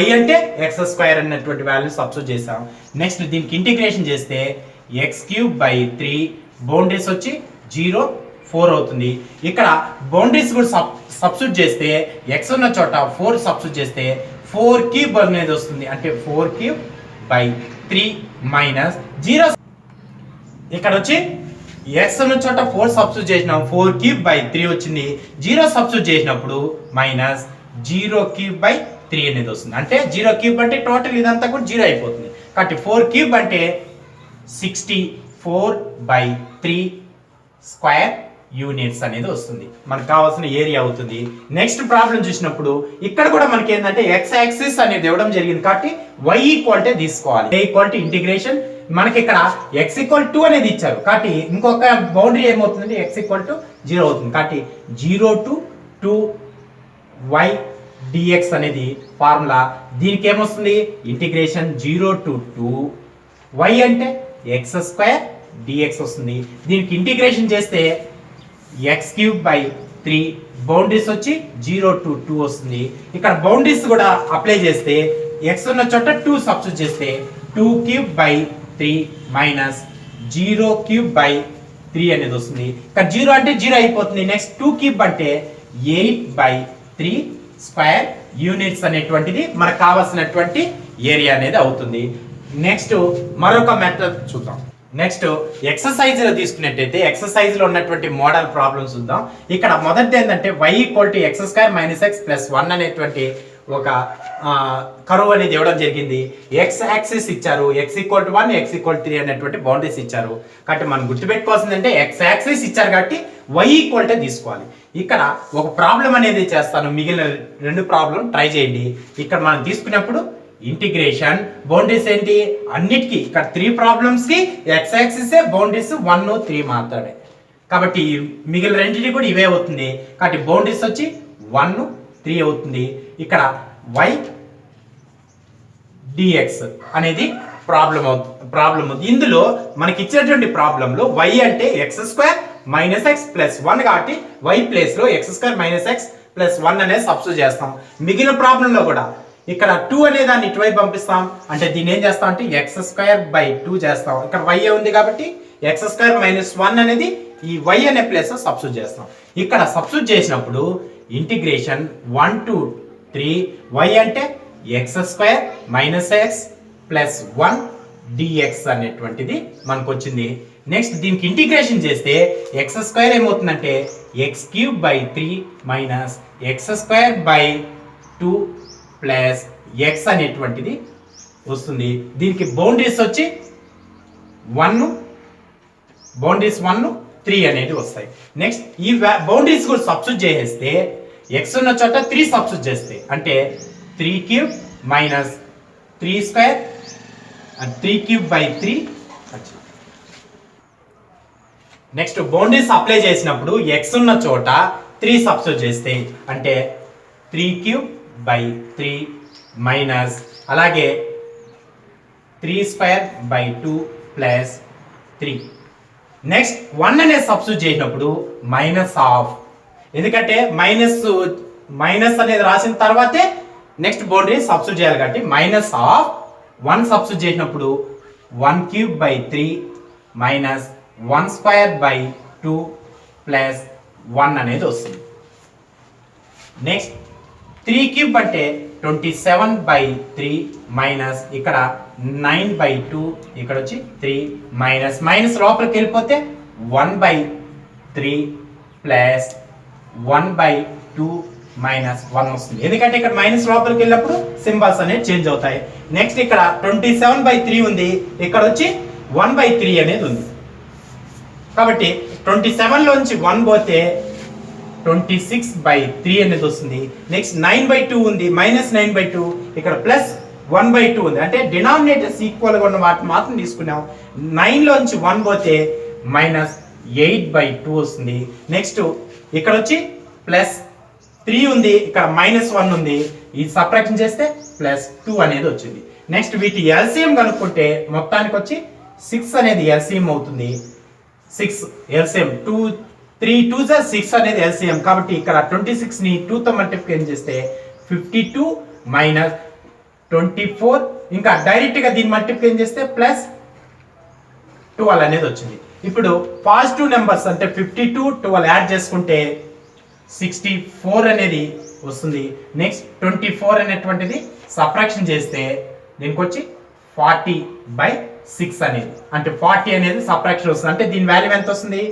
y అంటే ఎక్స్ స్క్వేర్ అన్నటువంటి వాల్యూ సబ్స్టిట్యూట్ చేసాం. నెక్స్ట్ దీనికి ఇంటిగ్రేషన్ చేస్తే x³/3 బౌండరీస్ వచ్చి 0 4 అవుతుంది. ఇక్కడ బౌండరీస్ కూడా సబ్స్టిట్యూట్ చేస్తే x ఉన్న చోట 4 సబ్స్టిట్యూట్ చేస్తే 4³ అనేది వస్తుంది. అంటే 4³/3 మైనస్ 0. ఇక్కడ వచ్చి x ఉన్న చోట 4 సబ్స్టిట్యూట్ చేసినాం, 4³/3 వచ్చింది. 0 సబ్స్టిట్యూట్ చేసినప్పుడు మైనస్ 0³/3 అనేది వస్తుంది. అంటే 0³ అంటే టోటల్ ఇదంతా కూడా 0 అయిపోతుంది. కాబట్టి 4³ అంటే 64/3 స్క్వేర్ యూనిట్స్ అనేది వస్తుంది. మనకు కావాల్సిన ఏరియా అవుతుంది. నెక్స్ట్ ప్రాబ్లం చూసినప్పుడు ఇక్కడ కూడా మనకి ఏంటంటే ఎక్స్ యాక్సిస్ అనేది ఇవ్వడం జరిగింది కాబట్టి y ఈక్వల్ టు తీసుకోవాలి. a ఈక్వల్ టు ఇంటిగ్రేషన్ మనకి ఇక్కడ x ఈక్వల్ టు అనేది ఇచ్చారు కాబట్టి ఇంకొక బౌండరీ ఏమవుతుందంటే x ఈక్వల్ టు 0 అవుతుంది. కాబట్టి 0 to 2y dx అనేది ఫార్ములా. దీనికి ఏమొస్తుంది ఇంటిగ్రేషన్ 0 to 2y అంటే ఎక్స్ స్క్వేర్ dx వస్తుంది. దీనికి ఇంటిగ్రేషన్ చేస్తే x³/3 బౌండరీస్ వచ్చి 0 to 2 వస్తుంది. ఇక్కడ బౌండరీస్ కూడా అప్లై చేస్తే x ఉన్న చోట 2 సబ్స్టిట్యూట్ చేస్తే 2³/3 మైనస్ 0³/3 అనేది వస్తుంది. ఇక్కడ 0 అంటే 0 అయిపోతుంది. నెక్స్ట్ 2³ అంటే 8/3 స్క్వేర్ యూనిట్స్ అనేటువంటిది మనకు కావాల్సినటువంటి ఏరియా అనేది అవుతుంది. నెక్స్ట్ మరొక మెథడ్ చూద్దాం. నెక్స్ట్ ఎక్సర్సైజ్ లో తీసుకున్నట్టయితే ఎక్సర్సైజ్ లో ఉన్నటువంటి మోడల్ ప్రాబ్లమ్స్ చూద్దాం. ఇక్కడ మొదటిది ఏంటంటే y equal to x² - x + 1 అనేటువంటి ఒక కర్వ్ అనేది ఇవ్వడం జరిగింది. ఎక్స్ యాక్సిస్ ఇచ్చారు, x equal to 1 x equal 3 అనేటువంటి బౌండరీస్ ఇచ్చారు. కాబట్టి మనం గుర్తుపెట్టుకోవాల్సిందంటే ఎక్స్ యాక్సిస్ ఇచ్చారు కాబట్టి y ఈక్వల్ టు తీసుకోవాలి. ఇక్కడ ఒక ప్రాబ్లం అనేది చేస్తాను, మిగిలిన 2 ప్రాబ్లం ట్రై చేయండి. ఇక్కడ మనం తీసుకున్నప్పుడు ఇంటిగ్రేషన్ బౌండరీస్ ఏంటి అన్నిటికీ ఇక్కడ 3 ప్రాబ్లమ్స్ కి ఎక్స్ యాక్సిస్ బౌండరీస్ 1 3 మాత్రమే. కాబట్టి మిగిలిన రెండింటి కూడా ఇవే అవుతుంది. కాబట్టి బౌండరీస్ వచ్చి 1 3 అవుతుంది. ఇక్కడ y dx అనేది ప్రాబ్లం అవుతుంది. ఇందులో మనకి ఇచ్చినటువంటి ప్రాబ్లంలో y అంటే x² - x + 1 కాబట్టి y ప్లేస్ లో x² - x + 1 అనేది సబ్స్టిట్యూట్ చేస్తాం. మిగిలిన ప్రాబ్లంలో కూడా ఇక్కడ 2 అనే దాన్ని ఇటువైపు పంపిస్తాం. అంటే దీన్ని ఏం చేస్తాం అంటే x²/2 చేస్తాం. ఇక్కడ y ఉంది కాబట్టి x² - 1 అనేది ఈ y అనే ప్లేస్ లో సబ్స్టిట్యూట్ చేస్తాం. ఇక్కడ సబ్స్టిట్యూట్ చేసినప్పుడు ఇంటిగ్రేషన్ 1 to 3 y అంటే x² - x + 1 dx అనేటువంటిది మనకు వచ్చింది. నెక్స్ట్ దీనికి ఇంటిగ్రేషన్ చేస్తే x² ఏమవుతుందంటే x³/3 minus x²/2 plus x అనేటువంటిది వస్తుంది. దీనికి బౌండరీస్ వచ్చి 1 బౌండరీస్ 1 3 అనేది వస్తాయి. నెక్స్ట్ ఈ బౌండరీస్ కూడా సబ్స్టిట్యూట్ చేసేస్తే x ఉన్న చోట 3 సబ్స్టిట్యూట్ చేస్తే అంటే 3 cube minus 3 square and 3 cube by 3. Next boundaries apply చేసినప్పుడు x ఉన్న చోట 3 సబ్స్టిట్యూట్ చేస్తే అంటే 3 క్యూబ్ బై 3 మైనస్ అలాగే 3 స్క్వేర్ బై 2 ప్లస్ 3. నెక్స్ట్ 1 అనేది సబ్స్టిట్యూట్ చేసినప్పుడు మైనస్ హాఫ్, ఎందుకంటే మైనస్ అనేది రాసిన తర్వాతే నెక్స్ట్ బౌండరీ సబ్స్టిట్యూట్ చేయాలి కాబట్టి మైనస్ హాఫ్. 1 సబ్స్టిట్యూట్ చేసినప్పుడు 1 cube by 3 minus 1 square by 2 plus 1 అనేది వస్తుంది. నెక్స్ట్ 3 క్యూబ్ అంటే 27 బై 3 మైనస్ ఇక్కడ 9 బై 2 ఇక్కడ వచ్చి 3 మైనస్ లోపలికి వెళ్ళిపోతే 1 బై 3 ప్లస్ 1 బై 2 మైనస్ 1 వస్తుంది, ఎందుకంటే ఇక్కడ మైనస్ లోపలికి వెళ్ళినప్పుడు సింబల్స్ అనేది చేంజ్ అవుతాయి. నెక్స్ట్ ఇక్కడ 27 బై 3 ఉంది, ఇక్కడ వచ్చి 1 బై 3 అనేది ఉంది కాబట్టి 27 లోంచి 1 పోతే 26 బై 3 అనేది వస్తుంది. నెక్స్ట్ 9 బై 2 ఉంది, మైనస్ 9 బై 2 ఇక్కడ ప్లస్ 1 బై 2 ఉంది, అంటే డినామినేటర్స్ ఈక్వల్ గా ఉన్న వాటిని మాత్రం తీసుకున్నాం. 9 లోంచి 1 పోతే మైనస్ 8 బై 2 వస్తుంది. నెక్స్ట్ ఇక్కడ వచ్చి ప్లస్ 3 ఉంది, ఇక్కడ మైనస్ 1 ఉంది, ఇది సబ్ట్రాక్షన్ చేస్తే ప్లస్ 2 అనేది వచ్చింది. నెక్స్ట్ వీటి ఎల్సిఎం కనుక్కుంటే మొత్తానికి వచ్చి 6 అనేది ఎల్సిఎం అవుతుంది. 6 ఎల్సిఎం 3 2s 6 అనేది ఎల్సిఎం కాబట్టి ఇక్కడ 26 ని 2 తో మల్టిప్లై చేస్తే 52 మైనస్ 24 ఇంకా డైరెక్ట్ గా దీన్ని మల్టిప్లై చేస్తే ప్లస్ 12 అనేది వచ్చింది. ఇప్పుడు పాజిటివ్ నెంబర్స్ అంటే 52 12 యాడ్ చేసుకుంటే 64 అనేది వస్తుంది. నెక్స్ట్ 24 అనేటువంటిది సబ్ట్రాక్షన్ చేస్తే దీనికి వచ్చి 40 బై 6 అనేది అంటే 40 అనేది సబ్ట్రాక్షన్ వస్తుంది, అంటే దీని వాల్యూ ఎంత వస్తుంది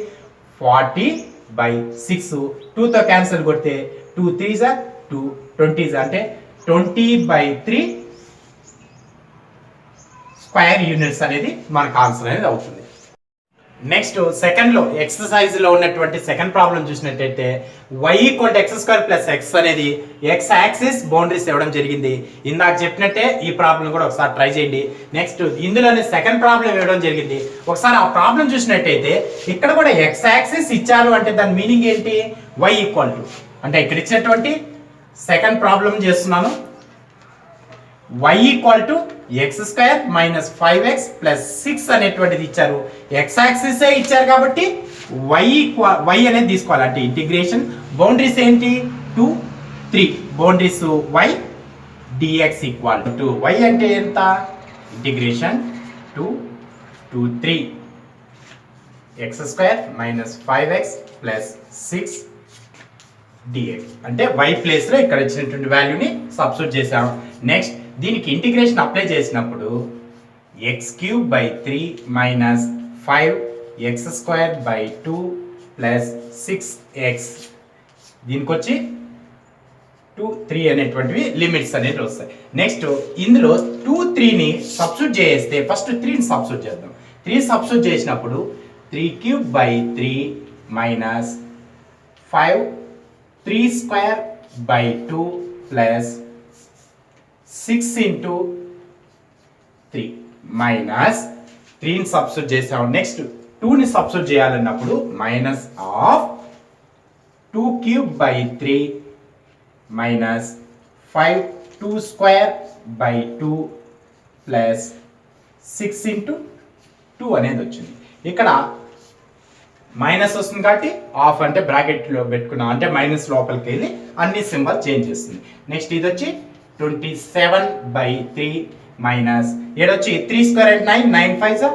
40 బై 6. 2 తో క్యాన్సిల్ కొడితే 2 3s 2 20s అంటే 20 బై 3 స్క్వేర్ యూనిట్స్ అనేది మనకు ఆన్సర్ అనేది అవుతుంది. నెక్స్ట్ సెకండ్ లో ఎక్సర్సైజ్ లో ఉన్నటువంటి సెకండ్ ప్రాబ్లం చూసినట్టయితే y equal to x square plus x అనేది x యాక్సిస్ బౌండరీస్ ఇవ్వడం జరిగింది. ఇందాక చెప్పినట్టే ఈ ప్రాబ్లం కూడా ఒకసారి ట్రై చేయండి. నెక్స్ట్ ఇందులోనే సెకండ్ ప్రాబ్లం ఇవ్వడం జరిగింది, ఒకసారి ఆ ప్రాబ్లం చూసినట్టయితే ఇక్కడ కూడా x యాక్సిస్ ఇచ్చారు అంటే దాని మీనింగ్ ఏంటి y ఈక్వల్ టు అంటే ఇక్కడ ఇచ్చినటువంటి సెకండ్ ప్రాబ్లం చేస్తున్నాను y equal to x square minus 5x plus 6 అనేటువంటిది ఇచ్చారు. x యాక్సిస్ ఇచ్చారు కాబట్టి y అనేది తీసుకోవాలి, అంటే ఇంటిగ్రేషన్ బౌండరీస్ ఏంటి 2 3 boundaries y dx equal to y అంటే ఎంత integration 2 2 3 x square minus 5x plus 6 dx అంటే y ప్లేస్ లో ఇక్కడ ఇచ్చినటువంటి వాల్యూని సబ్స్టిట్యూట్ చేసాము. నెక్స్ట్ దీనికి ఇంటిగ్రేషన్ అప్లై చేసినప్పుడు x cube by 3 minus 5x square by 2 plus 6x దీనికి వచ్చి 2 3 అనేటువంటివి లిమిట్స్ అనేది వస్తాయి. నెక్స్ట్ ఇందులో 2 3ని సబ్స్టిట్యూట్ చేస్తే ఫస్ట్ 3ని సబ్స్టిట్యూట్ చేద్దాం. 3 సబ్స్టిట్యూట్ చేసినప్పుడు 3 cube by 3 minus 5 3 square by 2 plus 6 into 3 minus 3ని సబ్స్టిట్యూట్ చేసాము. నెక్స్ట్ 2ని సబ్స్టిట్యూట్ చేయాలన్నప్పుడు minus of 2 cube by 3 minus 5 2 square by 2 plus 6 into 2 అనేది వచ్చింది. ఇక్కడ మైనస్ వస్తుంది కాబట్టి ఆఫ్ అంటే బ్రాకెట్లో పెట్టుకున్నాం, అంటే మైనస్ లోపలికి వెళ్ళి అన్ని సింబల్ చేంజ్ చేస్తుంది. నెక్స్ట్ ఇది వచ్చి 27 బై 3 మైనస్ ఏడొచ్చి 3 స్క్వేర్ అంటే 9 9 5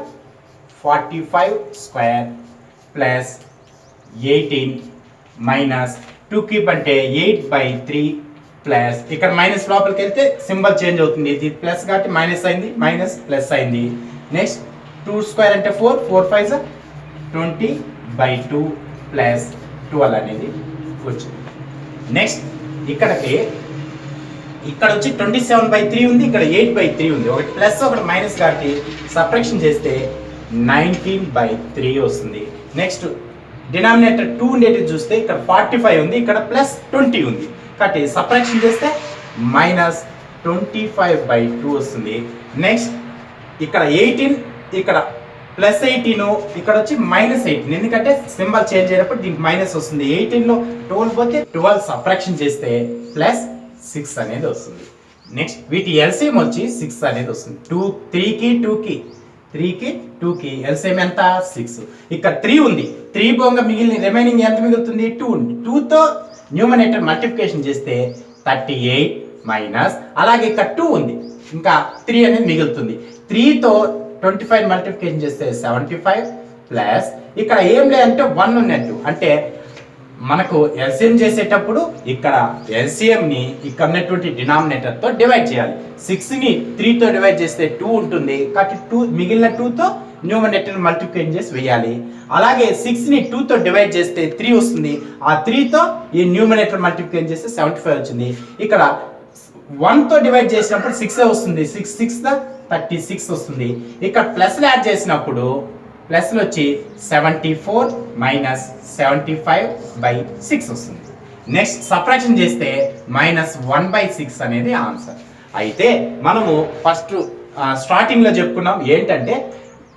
45 స్క్వేర్ ప్లస్ 18 మైనస్ 2 క్యూబ్ అంటే 8 బై 3 ప్లస్ ఇక్కడ మైనస్ లోపలికి వెళ్తే సింబల్ చేంజ్ అవుతుంది, ఇది ప్లస్ కాబట్టి మైనస్ అయింది మైనస్ ప్లస్ అయింది. నెక్స్ట్ 2 స్క్వేర్ అంటే 4 4 5 20 బై 2 ప్లస్ 12 అనేది వచ్చింది. నెక్స్ట్ ఇక్కడ వచ్చి 27 బై 3 ఉంది, ఇక్కడ 8 బై 3 ఉంది, ఒకటి ప్లస్ ఒకటి మైనస్ కాబట్టి సబ్ట్రాక్షన్ చేస్తే 19/3 వస్తుంది. నెక్స్ట్ డినామినేటర్ 2 ఉండేటివి చూస్తే ఇక్కడ 45 ఉంది, ఇక్కడ +20 ఉంది. కాబట్టి సబ్ట్రాక్షన్ చేస్తే -25/2 వస్తుంది. నెక్స్ట్ ఇక్కడ 18, ఇక్కడ +18, ఇక్కడ వచ్చి -18, ఎందుకంటే సింబల్ చేంజ్ అయినప్పుడు దీనికి మైనస్ వస్తుంది. 18లో 12 పోతే 12 సబ్ట్రాక్షన్ చేస్తే +6 అనేది వస్తుంది. నెక్స్ట్ వీటి ఎల్సిఎం వచ్చి 6 అనేది వస్తుంది. 3కి 2కి ఎల్సిఎం ఎంత 6. ఇక్కడ 3 ఉంది, 3 పోగా మిగిలిన రిమైనింగ్ ఎంత మిగులుతుంది 2 ఉంది. 2తో న్యూమరేటర్ మల్టిప్లికేషన్ చేస్తే 38 మైనస్, అలాగే ఇక్కడ 2 ఉంది, ఇంకా 3 అనేది మిగులుతుంది. 3తో 25 మల్టిప్లికేషన్ చేస్తే 75 ప్లస్ ఇక్కడ ఏం లేదంటే 1 ఉన్నట్టు, అంటే మనకు ఎల్సిఎం చేసేటప్పుడు ఇక్కడ ఎల్సిఎం ని ఇక్కడ ఉన్నటువంటి డినామినేటర్ తో డివైడ్ చేయాలి. 6ని 3తో డివైడ్ చేస్తే 2 ఉంటుంది, కాబట్టి 2 మిగిలిన 2తో న్యూమరేటర్ మల్టిప్లికేషన్ చేసి వేయాలి. అలాగే 6ని 2తో డివైడ్ చేస్తే 3 వస్తుంది, ఆ 3తో ఈ న్యూమరేటర్ మల్టిప్లికేషన్ చేస్తే 75 వచ్చింది. ఇక్కడ 1తో డివైడ్ చేసినప్పుడు 6 వస్తుంది, 6 36 వస్తుంది. ఇక్కడ ప్లస్లు యాడ్ చేసినప్పుడు ప్లస్లు వచ్చి 74 మైనస్ 75/6 వస్తుంది. నెక్స్ట్ సబ్ట్రాక్షన్ చేస్తే -1/6 అనేది ఆన్సర్. అయితే మనము ఫస్ట్ స్టార్టింగ్ లో చెప్పుకున్నాం ఏంటంటే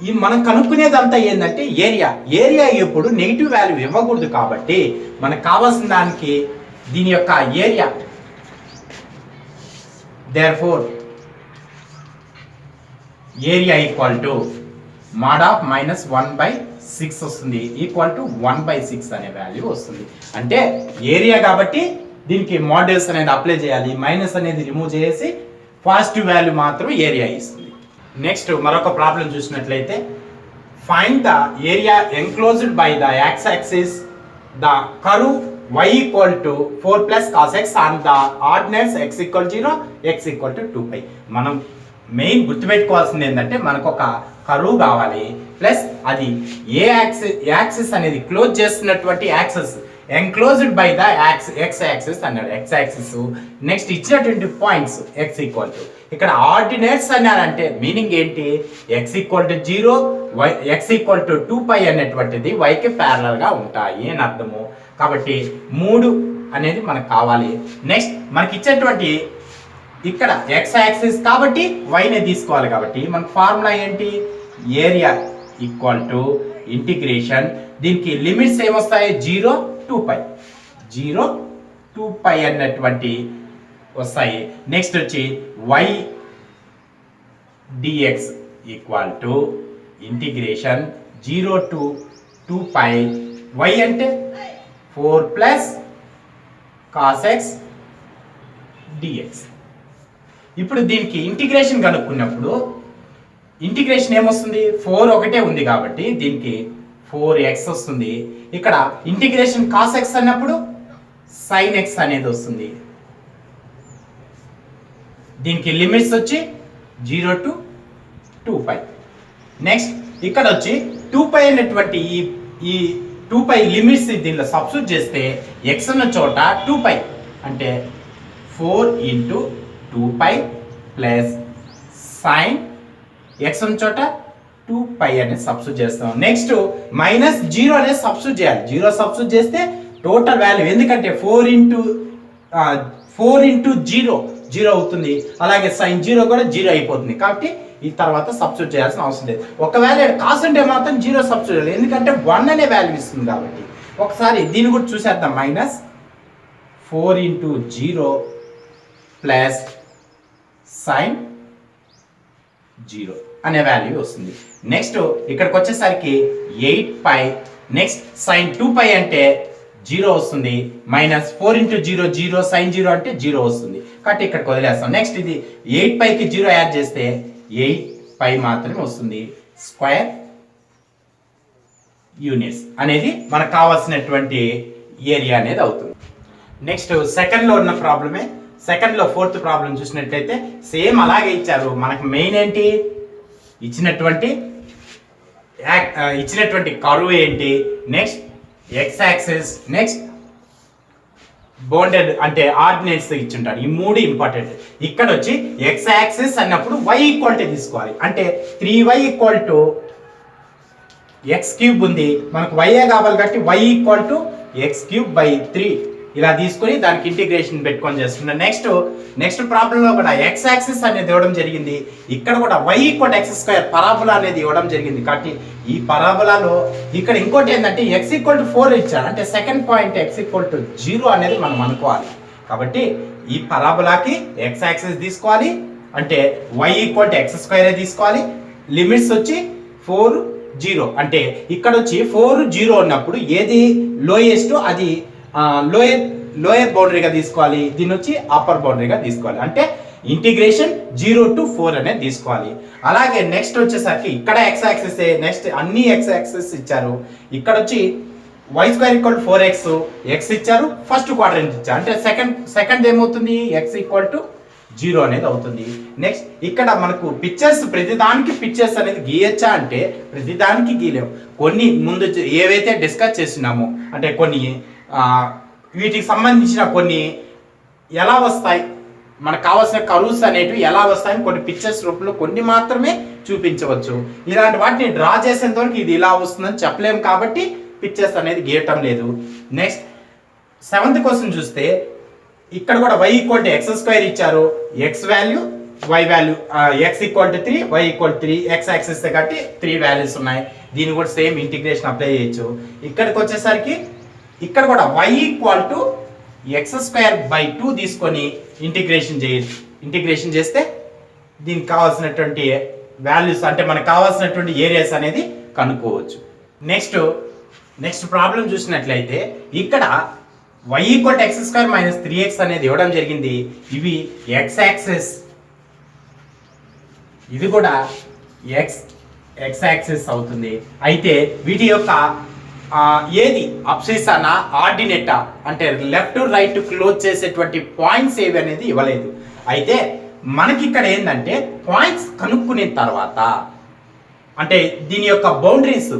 ఈ మనం కనుక్కునేదంతా ఏంటంటే ఏరియా ఎప్పుడు నెగిటివ్ వాల్యూ ఇవ్వకూడదు, కాబట్టి మనకు కావాల్సిన దానికి దీని యొక్క area therefore area equal to mod of -1/6 వస్తుంది, ఈక్వల్ టు 1/6 అనే వాల్యూ వస్తుంది. అంటే ఏరియా కాబట్టి దీనికి మోడల్స్ అనేది అప్లై చేయాలి, మైనస్ అనేది రిమూవ్ చేసి పాజిటివ్ వాల్యూ మాత్రం ఏరియా ఇస్తుంది. నెక్స్ట్ మరొక ప్రాబ్లం చూసినట్లయితే find the area enclosed by the x axis the curve y equal to 4 plus cos x on the ordinates x equal 0 x equal to 2π. మనం main గుర్తుపెట్టుకోవాల్సింది ఏంటంటే మనకు ఒక కర్వ్ కావాలి, ప్లస్ అది ఏ యాక్సిస్ అనేది క్లోజ్ చేస్తున్నటువంటి axis enclosed by the x axis అన్నాడు. ఎక్స్ యాక్సిస్ నెక్స్ట్ ఇచ్చినటువంటి పాయింట్స్ x ఈక్వల్ టు, ఇక్కడ ఆర్డినేట్స్ అన్నారంటే మీనింగ్ ఏంటి, x equal to 0 x equal to 2π అనేటువంటిది yకి ప్యారలల్ గా ఉంటాయి అని అర్థము. కాబట్టి 3 అనేది మనకు కావాలి. నెక్స్ట్ మనకి ఇచ్చేటువంటి ఇక్కడ x యాక్సిస్ కాబట్టి y నే తీసుకోవాలి, కాబట్టి మనకు ఫార్ములా ఏంటి, ఏరియా ఈక్వల్ టు ఇంటిగ్రేషన్, దీనికి లిమిట్స్ ఏమొస్తాయి 0 2π అన్నటువంటి వస్తాయి. నెక్స్ట్ వచ్చి y dx equal to integration 0 to 2π, y అంటే 4 plus cos x dx. ఇప్పుడు దీనికి ఇంటిగ్రేషన్ కనుక్కున్నప్పుడు ఇంటిగ్రేషన్ ఏమొస్తుంది 4 ఒకటే ఉంది కాబట్టి దీనికి 4x వస్తుంది. ఇక్కడ ఇంటిగ్రేషన్ cos x అన్నప్పుడు sin x అనేది వస్తుంది. దీనికి లిమిట్స్ వచ్చి 0 to 2π. నెక్స్ట్ ఇక్కడ వచ్చి 2π అనేటువంటి ఈ 2π లిమిట్స్ దీనిలో సబ్స్టిట్యూట్ చేస్తే x ఉన్న చోట 2π అంటే 4 into 2π ప్లస్ sin x ఉన్న చోట 2π అనేది సబ్స్టిట్యూట్ చేస్తాం. నెక్స్ట్ -0 అనేది సబ్స్టిట్యూట్ చేయాలి. 0 సబ్స్టిట్యూట్ చేస్తే టోటల్ వాల్యూ, ఎందుకంటే 4 into 0 అవుతుంది, అలాగే sin 0 కూడా 0 అయిపోతుంది, కాబట్టి ఈ తర్వాత సబ్స్టిట్యూట్ చేయాల్సిన అవసరం లేదు. ఒకవేళ కాస్ అంటే మాత్రం 0 సబ్స్టిట్యూట్ చేయాలి, ఎందుకంటే 1 అనే వాల్యూ ఇస్తుంది కాబట్టి. ఒకసారి దీన్ని కూడా చూసేద్దాం. -4 into 0 ప్లస్ sin 0 అనే వాల్యూ వస్తుంది. నెక్స్ట్ ఇక్కడికి వచ్చేసరికి 8π, నెక్స్ట్ sin 2π అంటే 0 వస్తుంది, -4 into 0 0 sin 0 అంటే 0 వస్తుంది, కాబట్టి ఇక్కడికి వదిలేస్తాం. నెక్స్ట్ ఇది 8πకి 0 యాడ్ చేస్తే 8π మాత్రమే వస్తుంది. స్క్వేర్ యూనిట్స్ అనేది మనకు కావాల్సినటువంటి ఏరియా అనేది అవుతుంది. నెక్స్ట్ సెకండ్ లో ఉన్న ప్రాబ్లమే, సెకండ్ లో ఫోర్త్ ప్రాబ్లం చూసినట్లయితే సేమ్ అలాగే ఇచ్చారు. మనకు మెయిన్ ఏంటి, ఇచ్చినటువంటి కర్వ్ ఏంటి, next x axis, next bounded అంటే ఆర్డినేట్స్ ఇచ్చుంటాడు. ఈ 3 ఇంపార్టెంట్. ఇక్కడ వచ్చి x యాక్సిస్ అన్నప్పుడు y ఈక్వాలిటీ తీసుకోవాలి, అంటే 3y equal to x cube ఉంది, మనకు వైఏ కావాలి కాబట్టి y equal to x cube by 3 ఇలా తీసుకొని దానికి ఇంటిగ్రేషన్ పెట్టుకొని చేస్తున్నాం. నెక్స్ట్ ప్రాబ్లంలో కూడా ఎక్స్ యాక్సిస్ అనేది ఇవ్వడం జరిగింది, ఇక్కడ కూడా వై ఈక్వల్ ఎక్స్ స్క్వేర్ పరాబులా అనేది ఇవ్వడం జరిగింది. కాబట్టి ఈ పరాబులాలో ఇక్కడ ఇంకోటి ఏంటంటే ఎక్స్ ఈక్వల్ టు 4 ఇచ్చారు, అంటే second point X equal to 0 అనేది మనం అనుకోవాలి. కాబట్టి ఈ పరాబులాకి ఎక్స్ యాక్సిస్ తీసుకోవాలి, అంటే y equal to x square తీసుకోవాలి. లిమిట్స్ వచ్చి 4 0, అంటే ఇక్కడ వచ్చి 4 0 ఉన్నప్పుడు ఏది లోయెస్ట్ అది లోయర్ బౌండరీగా తీసుకోవాలి, దీని వచ్చి అప్పర్ బౌండరీగా తీసుకోవాలి. అంటే ఇంటిగ్రేషన్ 0 to 4 అనేది తీసుకోవాలి. అలాగే నెక్స్ట్ వచ్చేసరికి ఇక్కడ ఎక్స్ యాక్సిస్, నెక్స్ట్ అన్ని ఎక్స్ యాక్సిస్ ఇచ్చారు. ఇక్కడ వచ్చి y square equal 4x x ఇచ్చారు, ఫస్ట్ క్వాడ్రంట్ ఇచ్చారు, అంటే సెకండ్ ఏమవుతుంది ఎక్స్ ఈక్వల్ టు 0 అనేది అవుతుంది. నెక్స్ట్ ఇక్కడ మనకు పిక్చర్స్, ప్రతిదానికి పిక్చర్స్ అనేది గీయచ్చా అంటే ప్రతిదానికి గీయలేము. కొన్ని ముందు ఏవైతే డిస్కస్ చేస్తున్నామో అంటే కొన్ని వీటికి సంబంధించిన కొన్ని ఎలా వస్తాయి, మనకు కావాల్సిన కర్వ్స్ అనేటివి ఎలా వస్తాయని కొన్ని పిక్చర్స్ రూపంలో కొన్ని మాత్రమే చూపించవచ్చు. ఇలాంటి వాటిని డ్రా చేసేంత వరకు ఇది ఇలా వస్తుందని చెప్పలేము, కాబట్టి పిక్చర్స్ అనేది గీయటం లేదు. నెక్స్ట్ 7th క్వశ్చన్ చూస్తే ఇక్కడ కూడా y equal to x square ఇచ్చారు, x value y value, x equal to 3 y equal to 3, x axis కాబట్టి 3 వాల్యూస్ ఉన్నాయి. దీన్ని కూడా సేమ్ ఇంటిగ్రేషన్ అప్లై చేయొచ్చు. ఇక్కడికి వచ్చేసరికి ఇక్కడ కూడా y equal to x square by 2 తీసుకొని ఇంటిగ్రేషన్ చేస్తే దీనికి కావాల్సినటువంటి వాల్యూస్ అంటే మనకు కావాల్సినటువంటి ఏరియాస్ అనేది కనుక్కోవచ్చు. నెక్స్ట్ ప్రాబ్లం చూసినట్లయితే ఇక్కడ y equal to x square minus 3x అనేది ఇవ్వడం జరిగింది. ఇవి ఎక్స్ యాక్సిస్, ఇది కూడా ఎక్స్ యాక్సిస్ అవుతుంది. అయితే వీటి యొక్క ఏది అబ్సిసానా ఆర్డినేటా అంటే లెఫ్ట్ రైట్ క్లోజ్ చేసేటువంటి పాయింట్స్ ఏవి అనేది ఇవ్వలేదు. అయితే మనకి ఇక్కడ ఏంటంటే పాయింట్స్ కనుక్కునే తర్వాత అంటే దీని యొక్క బౌండరీస్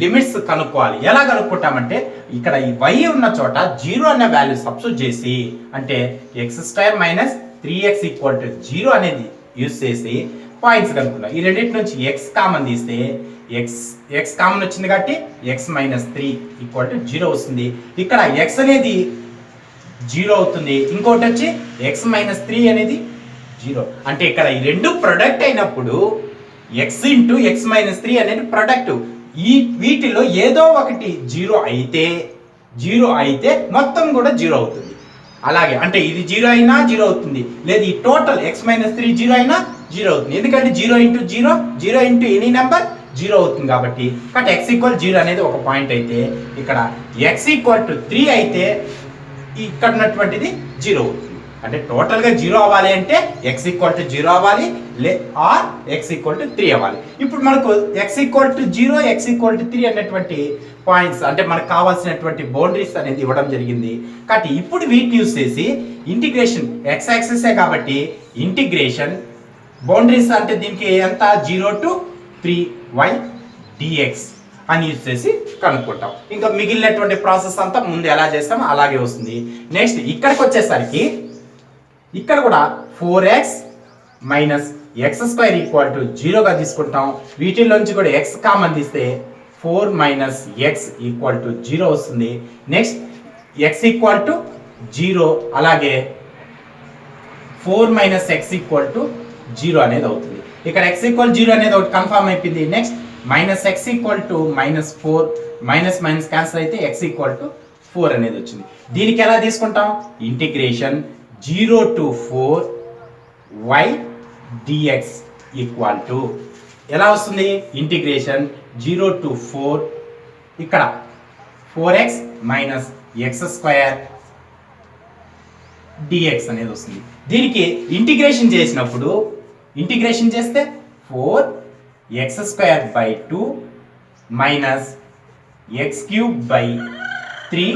లిమిట్స్ కనుక్కోవాలి. ఎలా కనుక్కుంటామంటే ఇక్కడ ఈ y ఉన్న చోట 0 అనే వాల్యూ సబ్స్టిట్యూట్ చేసి, అంటే X square minus 3x equal to 0 అనేది యూజ్ చేసి పాయింట్స్ కనుక్కున్నాం. ఈ రెండింటి నుంచి x కామన్ తీస్తే x కామన్ వచ్చింది కాబట్టి x మైనస్ 3 ఈక్వల్ టు 0 వస్తుంది. ఇక్కడ x అనేది 0 అవుతుంది, ఇంకోటి వచ్చి x మైనస్ 3 అనేది 0. అంటే ఇక్కడ ఈ రెండు ప్రొడక్ట్ అయినప్పుడు x ఇంటూ x మైనస్ 3 అనేది ప్రొడక్ట్. వీటిలో ఏదో ఒకటి 0 అయితే మొత్తం కూడా 0 అవుతుంది. అలాగే అంటే ఇది 0 అయినా 0 అవుతుంది, లేదు ఈ టోటల్ x మైనస్ 3 0 అయినా 0 అవుతుంది. ఎందుకంటే 0 ఇంటూ 0 ఇంటూ ఎనీ నెంబర్ 0 అవుతుంది కాబట్టి x ఈక్వల్ 0 అనేది ఒక పాయింట్ అయితే, ఇక్కడ x ఈక్వల్ టు 3 అయితే ఇక్కడ ఉన్నటువంటిది 0 అవుతుంది. అంటే టోటల్ గా 0 అవ్వాలి అంటే x ఈక్వల్ టు 0 అవ్వాలి ఆర్ x ఈక్వల్ టు 3 అవ్వాలి. ఇప్పుడు మనకు x equal to 0 x equal to 3 అనేటువంటి పాయింట్స్ అంటే మనకు కావాల్సినటువంటి బౌండరీస్ అనేది ఇవ్వడం జరిగింది. కాబట్టి ఇప్పుడు వీటిని యూస్ చేసి ఇంటిగ్రేషన్ x యాక్సిస్ కాబట్టి ఇంటిగ్రేషన్ బౌండరీస్ అంటే దీనికి ఎంత 0 టు 3y dx అని యూజ్ చేసి కనుక్కుంటాం. ఇంకా మిగిలినటువంటి ప్రాసెస్ అంతా ముందు ఎలా చేస్తామో అలాగే వస్తుంది. నెక్స్ట్ ఇక్కడికి వచ్చేసరికి ఇక్కడ కూడా 4x minus x square equal to 0గా తీసుకుంటాం. వీటిల్లోంచి కూడా x కామన్ తీస్తే 4 మైనస్ ఎక్స్ ఈక్వల్ టు 0 వస్తుంది. నెక్స్ట్ x ఈక్వల్ టు 0, అలాగే 4 మైనస్ ఎక్స్ ఈక్వల్ టు 0 అనేది అవుతుంది. ఇక్కడ x ఈక్వల్ 0 అనేది ఒకటి కన్ఫర్మ్ అయిపోయింది. Next minus X equal to minus 4, minus cancel అయితే x ఈక్వల్ టు 4 అనేది వచ్చింది. దీనికి ఎలా తీసుకుంటాం integration 0 to 4 y dx equal to ఎలా వస్తుంది ఇంటిగ్రేషన్ 0 to 4 ఇక్కడ 4x minus x square dx అనేది వస్తుంది. దీనికి ఇంటిగ్రేషన్ చేసినప్పుడు ఇంటిగ్రేషన్ చేస్తే 4x square by 2 minus x cube by 3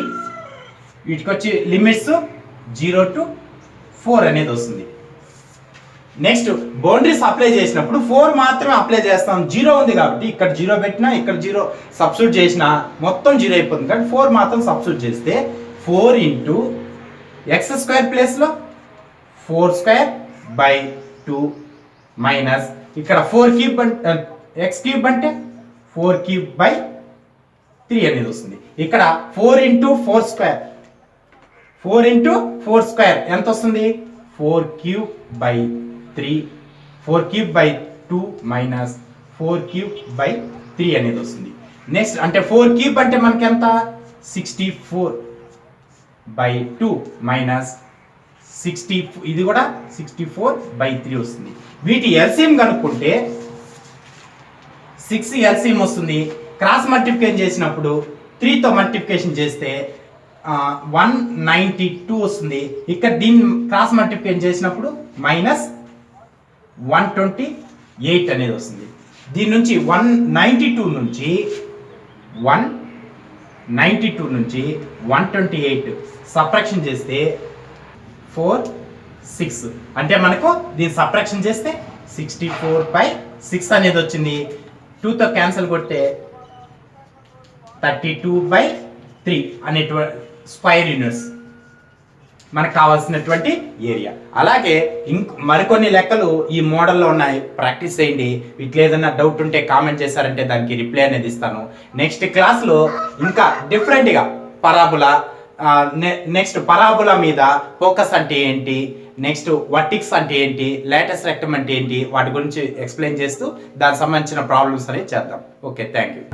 వీటికి వచ్చి లిమిట్స్ 0 to 4 అనేది వస్తుంది. నెక్స్ట్ బౌండరీస్ అప్లై చేసినప్పుడు 4 మాత్రమే అప్లై చేస్తాం. 0 ఉంది కాబట్టి ఇక్కడ 0 పెట్టినా ఇక్కడ 0 సబ్స్టిట్యూట్ చేసినా మొత్తం 0 అయిపోతుంది. కాబట్టి 4 మాత్రం సబ్స్టిట్యూట్ చేస్తే 4 ఇంటూ ఎక్స్ స్క్వేర్ ప్లేస్లో 4 స్క్వేర్ బై 2 మైనస్ ఇక్కడ 4 క్యూబ్ ఎక్స్ క్యూబ్ అంటే 4³/3 అనేది వస్తుంది. ఇక్కడ 4 × 4 స్క్వేర్, 4 × 4 స్క్వేర్ ఎంత వస్తుంది? 4³/3, 4³/2 మైనస్ 4³/3 అనేది వస్తుంది. నెక్స్ట్ అంటే 4³ అంటే మనకి ఎంత? 64/2 మైనస్ 60, ఇది కూడా 64/3 వస్తుంది. వీటి ఎల్సిఎం కనుక్కుంటే 6 ఎల్సిఎం వస్తుంది. క్రాస్ మల్టిప్లికేషన్ చేసినప్పుడు 3తో మల్టిప్లికేషన్ చేస్తే 192 వస్తుంది. ఇక్కడ దీన్ని క్రాస్ మల్టిప్లికేషన్ చేసినప్పుడు -128 అనేది వస్తుంది. దీని నుంచి 192 నుంచి 128 సబ్ట్రాక్షన్ చేస్తే 4, 6 అంటే మనకు దీన్ని సబ్ట్రాక్షన్ చేస్తే 64/6 అనేది వచ్చింది. 2తో క్యాన్సిల్ కొట్టే 32/3 అనేటువంటి స్క్వేర్ యూనిట్స్ మనకు కావాల్సినటువంటి ఏరియా. అలాగే మరికొన్ని లెక్కలు ఈ మోడల్లో ఉన్నాయి, ప్రాక్టీస్ చేయండి. వీటిలో ఏదైనా డౌట్ ఉంటే కామెంట్ చేశారంటే దానికి రిప్లై అనేది ఇస్తాను. నెక్స్ట్ క్లాస్లో ఇంకా డిఫరెంట్గా పరాబులా, నెక్స్ట్ పరాబులా మీద ఫోకస్ అంటే ఏంటి, నెక్స్ట్ వర్టిక్స్ అంటే ఏంటి, లేటెస్ట్ రెక్టమ్ అంటే ఏంటి, వాటి గురించి ఎక్స్ప్లెయిన్ చేస్తూ దానికి సంబంధించిన ప్రాబ్లమ్స్ అనేది చేద్దాం. Okay, thank you.